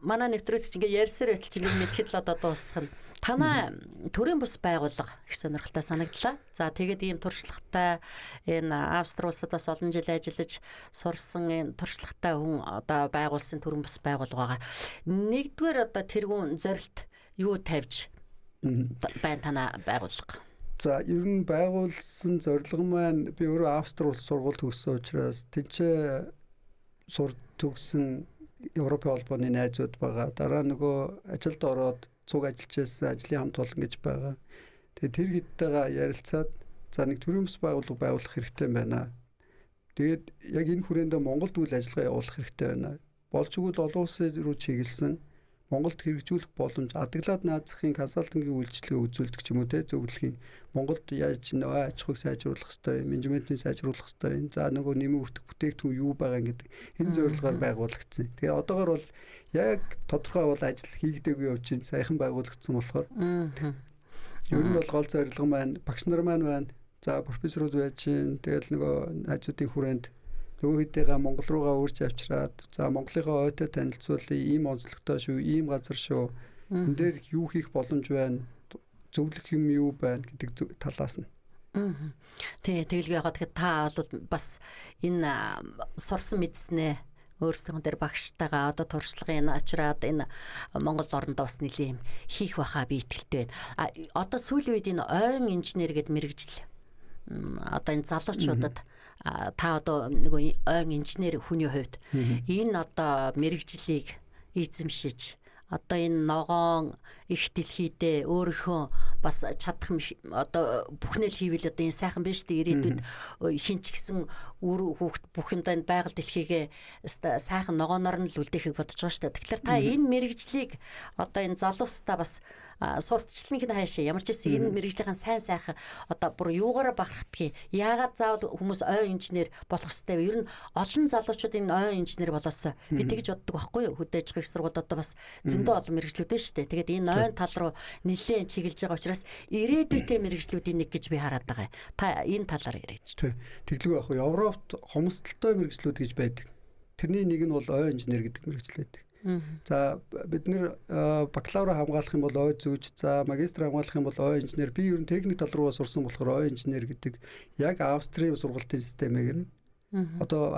манай нэвтрүүлэгч ингээ ярьсаар байтал чи нэг мэдхэд л одоо дуусгах нь. Танай төрийн бус байгууллага их сонирхолтой санагдлаа. За тэгээд ийм туршлагатай энэ Австри улсад бас олон жил ажиллаж сурсан энэ туршлагатай хүн одоо байгуулсан төрийн бус байгууллага байгаа. Нэгдүгээр одоо тэргүүн зорилт юу тавьж байна танай байгууллага? За ер нь байгуулсан зорилго маань би өөрөө Австри улс сургууль төгссөн учраас тэнцээ төгсөн Европын холбооны найзууд байгаа. Дараа нөгөө ажилд ороод цуг ажиллаж байсан ажлын хамт олон гэж байгаа. Тэгээ тэр хэдтэйгээ ярилцаад за нэг төрийн бус байгууллага байгуулах хэрэгтэй байна. Тэгээд яг энэ хүрээндээ Монголд үйл ажиллагаа явуулах хэрэгтэй байна. Болж игэл олон улсын руу чиглэсэн Монголд хэрэгжүүлэх боломж адаглаад наазахын консалтингийн үйлчилгээ үзүүлдэг ч юм уу те зөвлөхийн Монголд яаж нөө аж ахуйг сайжруулах хэрэгтэй, менежментийг сайжруулах хэрэгтэй. За нөгөө нэмэн өртөх бүтээгдэхүүн юу байгаа гэдэг энэ зорилгоор байгуулагдсан. Тэгээ одоогоор бол яг тодорхой бол ажил хийгдээгүй явж байна. Саяхан байгуулагдсан болохоор. Ер нь бол гол зорилго маань багш нар маань байна. За профессорууд байж байна. Тэгэл нөгөө найзуудын хүрээнд нөгөө хэдийгээ Монгол руугаа үрж авчираад за Монголынхаа ойтой танилцуулъя, ийм онцлогтой шүү, ийм газар шүү. Энд дээр юу хийх боломж байна? Зөвлөх юм юу байна гэдэг талаас нь. Тэгээ тэгэлгүй яагаад тэгэхээр та бол бас энэ сурсан мэдснээ өөрсдөө дээр багштайгаа одоо туршлагын очраад энэ Монгол орондоо бас нэлийн хийх байхаа би итгэлтэй байна. Одоо сүүлийн үед энэ ойн инженер гэдэг мэргэжил одоо энэ залуучуудад та одоо нөгөө ойн инженер хүний хувьд энэ одоо мэргэжлийг эзэмшиж одоо энэ ногоон их дэлхийдээ өөрийнхөө бас чадах одоо бүхнэл хийвэл одоо энэ сайхан биш үү ирээдүйд хин ч гэсэн үр хүүхд бүх юмдаа энэ байгаль дэлхийгээ сайхан ногооноор нь л үлдээхийг бодож байгаа шүү дээ. Тэгэхээр та энэ мэргэжлийг одоо энэ залуустаа бас сурталчлалын хаашаа ямар ч гэсэн энэ мэргэжлийн сайн сайхан одоо бүр юугаараа бахардгийг яагаад заавал хүмүүс ойн инженер болох хэрэгтэй вэ? Ер нь олон залуучууд энэ ойн инженер болоосоо би тэгж боддог байхгүй юу? Хөдөөж их сургууль одоо бас зөндөө олон мэргэжлүүд байна шүү дээ. Тэгээд энэ ойн тал руу нэлээд чиглэж байгаа учраас ирээдүйтэй мэргэжлүүдийн нэг гэж би хараад байгаа. Та энэ талаар яриач. Тэглгүй яг Европт хомсдолтой мэргэжлүүд гэж байдаг. Тэрний нэг нь бол ойн инженер гэдэг мэргэжил байдаг. За бид нэр бакалавра хамгаалах юм бол ой зүүж, за магистр хамгаалах юм бол ой инженер. Би ер нь техник тал руу сурсан болохоор ой инженер гэдэг яг Австрийн сургалтын системийг нь одоо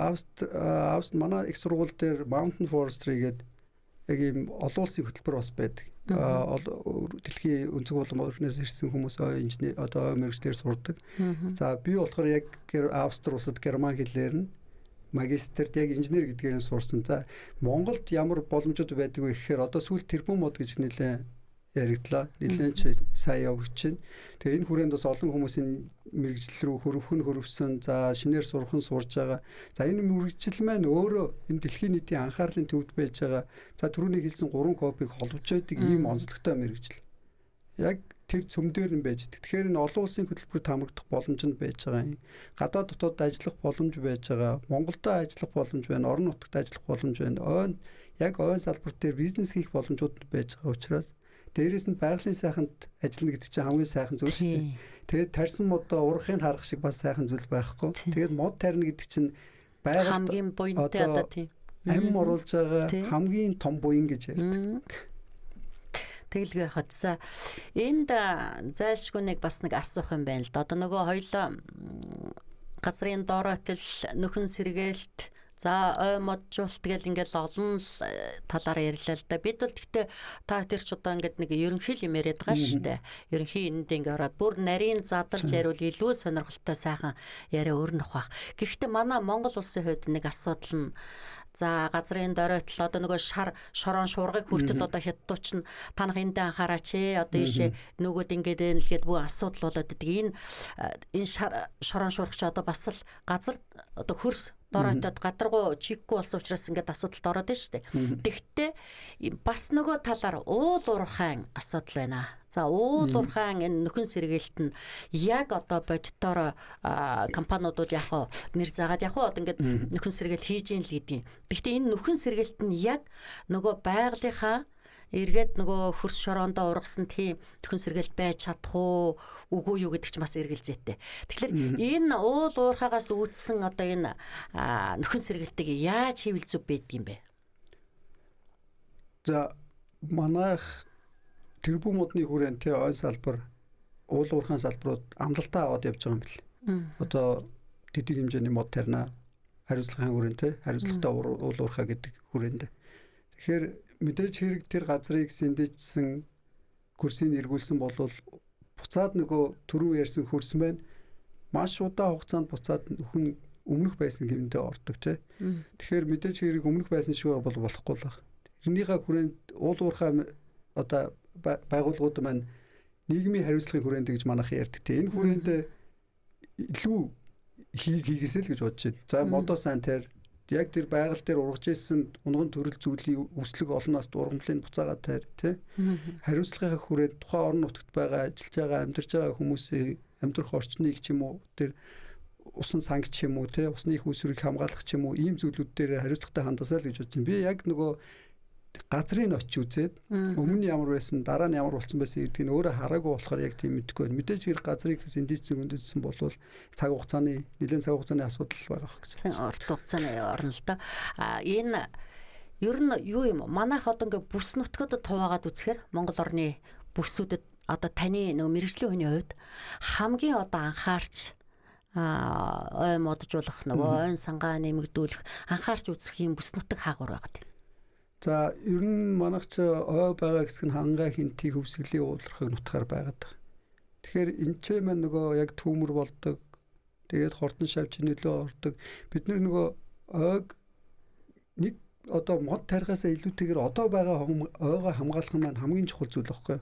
манай их сургууль дээр Mountain Forestry гэдэг яг ийм олон улсын хөтөлбөр бас байдаг. Дэлхийн өнцөг болон орноос ирсэн хүмүүс ой инженер одоо ой мэргэжлэр сурдаг. За би болохоор яг Австри улсад герман хэлээр нь магистрт яг инженер гэдгээр нь сурсан. За Монголд ямар боломжууд байдаг вэ гэхээр одоо сүүл тэрбум мод гэж нэлээд яригдлаа. Нэлээд сайн явж байна. Тэгээ энэ хүрээнд бас олон хүмүүсийн мэргэжил рүү хөрвсөн. За шинээр сурхан сурж байгаа. За энэ мэргэжил маань өөрөө энэ дэлхийн нийтийн анхаарлын төвд байж байгаа. За түрүүний хэлсэн 3 копиг холбож байдаг ийм онцлогтой мэргэжил. Яг тэр цөм дээр нь байж байгаа. Тэгэхээр энэ олон улсын хөтөлбөрт хамрагдах боломж нь байж байгаа юм. Гадаад дотоод ажиллах боломж байж байгаа. Монголдо ажиллах боломж байна. Орон нутагт ажиллах боломж байна. Яг ойн салбар дээр бизнес хийх боломжууд байж байгаа учраас дээрээс нь байгалийн сайханд ажиллана гэдэг чинь хамгийн сайхан зүйл шүү дээ. Тэгээд тарьсан модоо урахыг харах шиг бас сайхан зүйл байхгүй. Тэгээд мод тарина гэдэг чинь байгаль хамгийн буянтай одоо тийм амь оруулж байгаа хамгийн том буян гэж ярьдаг. Тэгэлгүй хатсаа энд зайлшгүй нэг бас нэг асуух юм байна л да. Одоо нөгөө хоёлоо газрын доороотл нөхөн сэргээлт за ой моджуулт гэл ингээл олон талаар ярьлаа л да. Бид бол гэхдээ та тэр ч одоо ингээд нэг ерөнхий юм яриад байгаа шүү дээ. Ерөнхий энд ингээ ороод бүр нарийн задарч яриул илүү сонирхолтой сайхан яриа өрнөх бах. Гэхдээ манай Монгол улсын хувьд нэг асуудал нь за газрын доройтол одоо нөгөө шорон шуургыг хүртэл одоо хятадууч нь танах эндээ анхаараач одоо ийшээ нөгөөд ингээд нэлгээд бүх асуудал болоод идэг. Энэ шорон шуургач одоо бас л газар одоо хөрс доройтод гадаргуу чиггүй болсон учраас ингээд асуудалд ороод байна шүү дээ. Тэгвэл бас нөгөө талаар уул уурхайн асуудал байна. За уул уурхайн энэ нөхөн сэргээлт нь яг одоо боддоор компаниуд бол яг нэр заагаад яг одоо ингээд нөхөн сэргээлт хийж ийн л гэдгийг. Гэхдээ энэ нөхөн сэргээлт нь яг нөгөө байгалийнхаа эргээд нөгөө хөрс шороондоо ургасан тийм нөхөн сэргээлт байж чадах уу үгүй юу гэдэг ч бас эргэлзээтэй. Тэгэхээр энэ уул уурхаагаас үүдсэн одоо энэ нөхөн сэргээлтийг яаж хийвэл зүг байдаг юм бэ? За манайх тэрбум модны хүрээнд ойн салбар уул уурхайн салбарууд амлалтаа аваад явж байгаа юм бэл. Одоо тэтгэх хэмжээний мод тарина хариуцлагын хүрээнд хариуцлагатай уул уурхай гэдэг хүрээнд. Тэгэхээр мэдээж хэрэг тэр газрыг сэндэжсэн хөрсийг эргүүлсэн болвол буцаад нөгөө түрүү ярьсан хөрс маань маш удаан хугацаанд буцаад нөхөн өмнөх байсан хэмнэдээ ордог тий. Тэгэхээр мэдээж хэрэг өмнөх байсан шиг бол болохгүй л баг. Тэрнийхээ хүрээнд уул уурхай одоо байгууллагууд маань нийгмийн хариуцлагын хүрээнд гэж манайх ярьдаг тий. Энэ хүрээнд илүү хийгээсэй л гэж бодож байна. За модоо сайн тэр яг тэр байгаль дээр ургаж ирсэн унган төрөл зүйлийн үслэг олноос ургамлын буцаагаад тайр тий. Хариуцлагын хүрээнд тухайн орон нутагт байгаа ажиллаж байгаа амьдарч байгаа хүмүүсийн амьдрах орчныг ч юм уу тэр усан санг ч юм уу тий усны их усрыг хамгаалах ч юм уу ийм зүйлүүд дээр хариуцлагатай хандасаа л гэж бодож байна. Би яг нөгөө газрын очиж үзээд өмнө ямар байсан дараа нь ямар болсон байсан гэдгийг өөрөө хараагүй болохоор яг тийм мэдэхгүй байна. Мэдээж хэрэг газрыг синдицэг өндөжсөн болвол цаг хугацааны нэлээд цаг хугацааны асуудал байгаа гэж. Урт хугацааны орно л доо. Энэ ер нь юу юм? Манайх одоо ингээ бүс нутгад хуваагаад үзэхээр Монгол орны бүсүүдэд одоо таны нөгөө мэргэжлийн хүний хувьд хамгийн одоо анхаарч ой моджуулах нөгөө ойн сангаа нэмэгдүүлэх анхаарч үзэх юм бүс нутаг хаагур байгаад байна. За ер нь манайх ч ой байгаа хэсэг нь хангаа хинтийг хөвсгөлийн уулархаг нутгаар байгаад байгаа. Тэгэхээр энэ ч маань нөгөө яг түүмэр болдог. Тэгээд хортон шавж нөлөө ордог. Бид нөгөө ойг нэг одоо мод тарихаасаа илүүтэйгээр одоо байгаа ойгоо хамгаалах нь маань хамгийн чухал зүйл байхгүй.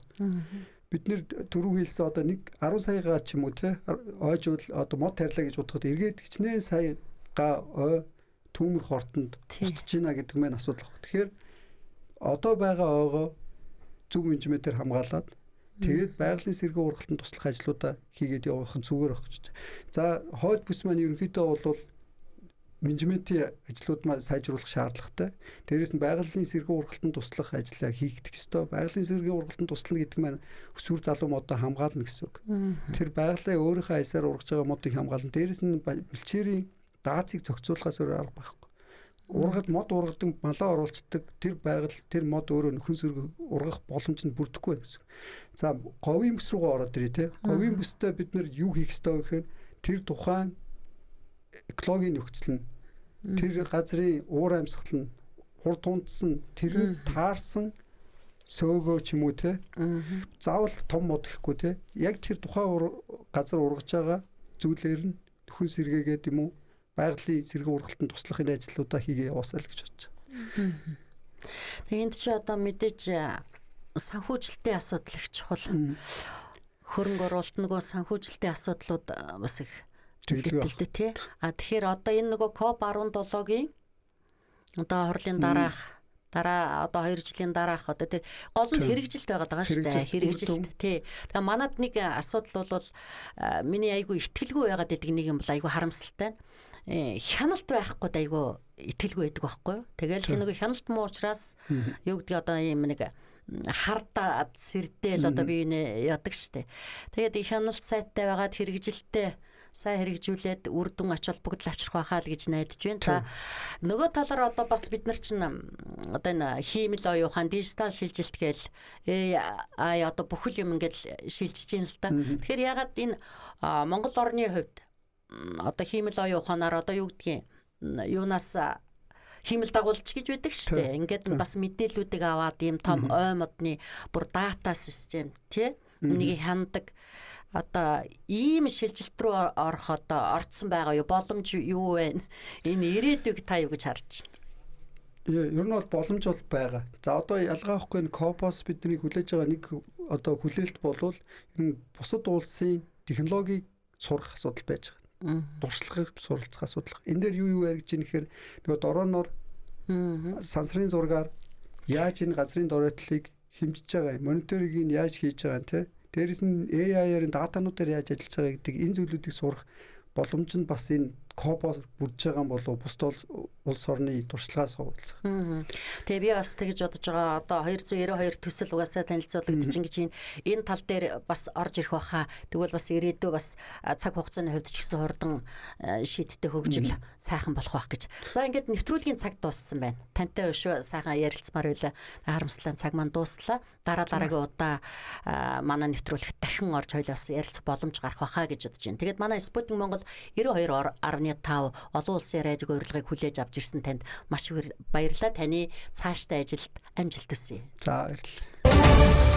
Бид нэр түрүү хэлсэн одоо нэг 10 саягаа ч юм уу те ойжвол одоо мод тарилаа гэж бодоход эргээд хичнээн саяга ой түүмэр хортонд устж гинэ гэдэг маань асуудал байна. Тэгэхээр одоо байгаа ойгоо зөв менежментээр хамгаалаад тэгээд байгалийн сэргийн ургалтанд туслах ажлуудаа хийгээд явах нь зүгээр багч. За хойд бүс маань ерөнхийдөө бол менежментийн ажлууд маань сайжруулах шаардлагатай. Дээрээс нь байгалийн сэргийн ургалтанд туслах ажлаа хийгдэх ёстой. Байгалийн сэргийн ургалтанд туслана гэдэг маань өсвөр залуу модоо хамгаална гэсэн үг. Тэр байгалийн өөрийнхөө аясаар ургаж байгаа модыг хамгаална. Дээрээс нь бэлчээрийн даацыг зохицуулахаас өөр арга байхгүй. Ургал мод ургадаг, малаа оруулцдаг тэр байгаль, тэр мод өөрөө нөхөн сөрөг ургах боломж нь бүрдэхгүй байна гэсэн. За говийн бүс рүүгээ ороод ирээ те. Говийн бүстэй бид нар юу хийх ёстой вэ гэхээр тэр тухайн экологийн нөхцөл нь тэр газрын уур амьсгал нь урд тундсан тэр таарсан сөөгөө ч юм уу те. Заавал том мод гэхгүй те. Яг тэр тухайн газар ургаж байгаа зүйлээр нь нөхөн сэргээгээд юм уу байгалийн сэргээ ургалтанд туслах энэ ажлуудаа хийгээ яваасаа л гэж бодож байна. Тэгээд чи одоо мэдээж санхүүжилтийн асуудал их чухал. Хөрөнгө оруулалт нөгөө санхүүжилтийн асуудлууд бас их төлөвлөлттэй тий. Тэгэхээр одоо энэ нөгөө COP17-гийн одоо хорлын дараа одоо 2 жилийн дараах одоо тэр гол нь хэрэгжилт байгаад байгаа шүү дээ. Хэрэгжилт тий. Тэгээ манад нэг асуудал бол миний айгүй итгэлгүй байгаад байдаг нэг юм бол айгүй харамсалтай. Хяналт байхгүй айгүй итгэлгүй байдаг байхгүй юу? Тэгэл тэр нөгөө хяналт муу учраас юу гэдэг одоо юм нэг хардаа сэрдээл одоо би энэ ядаг штэ. Тэгээд хяналт сайтай байгаад хэрэгжилттэй сайн хэрэгжүүлээд үр дүн ач холбогдол авчрах байхаа л гэж найдаж байна. За нөгөө талаар одоо бас бид нар чинь одоо энэ хиймэл оюухан дижитал шилжилт гээл одоо бүхэл юм ингээл шилжиж байна л та. Тэгэхээр ягаад энэ Монгол орны хувьд одоо хиймэл оюуханаар одоо юу гэдгийг юунаас хиймэл дагуулж гэж байдаг шүү дээ. Ингээд бас мэдээллүүдийг аваад ийм том ой модны бүр дата систем тий энийг хяндаг одоо ийм шилжилт рүү орох одоо орцсон байгаа юу боломж юу вэ? Энэ ирээдүйг та юу гэж харж байна? Ер нь бол боломж бол байгаа. За одоо ялгаа авахгүй энэ COP-оос бидний хүлээж байгаа нэг одоо хүлээлт болвол энэ бусад улсын технологиг сурах асуудал байж байгаа. Дуршлагыг суралцах асуудал. Энэ дээр юу яригж ийн гэхээр нөгөө дорооноор сансрын зургаар яаж энэ газрын доройтлыг хэмжиж байгаа юм, мониторингийг яаж хийж байгаа юм те. Дээрээс нь AI-аар датануудаар яаж ажиллаж байгаа гэдэг энэ зүйлүүдийг сурах боломж нь бас энэ COP-оор бүрдэж байгаа юм болов бусд улс орны туршлагаас хуваалцах. Тэгээ би бас тэгж бодож байгаа. Одоо 292 төсөл угаасаа танилцуулагдаж ингэж энэ тал дээр бас орж ирэх байхаа. Тэгвэл бас ирээдүй бас цаг хугацааны хувьд ч гэсэн хурдан шийдтэй хөгжил сайхан болох байх гэж. За ингээд нэвтрүүлгийн цаг дууссан байна. Тантай өшөө сайхан ярилцмаар байлаа. Харамслан цаг маань дууслаа. Дараагийн удаа манай нэвтрүүлэгт дахин орж хойлоос ярилцах боломж гарах байхаа гэж бодож байна. Тэгээд манай Спутник Монгол 92.5 олон улсын радио урилгыг хүлээж авч ирсэн танд маш их баярлалаа. Таны цаашдаа ажилд амжилт хүсье. За баярлалаа.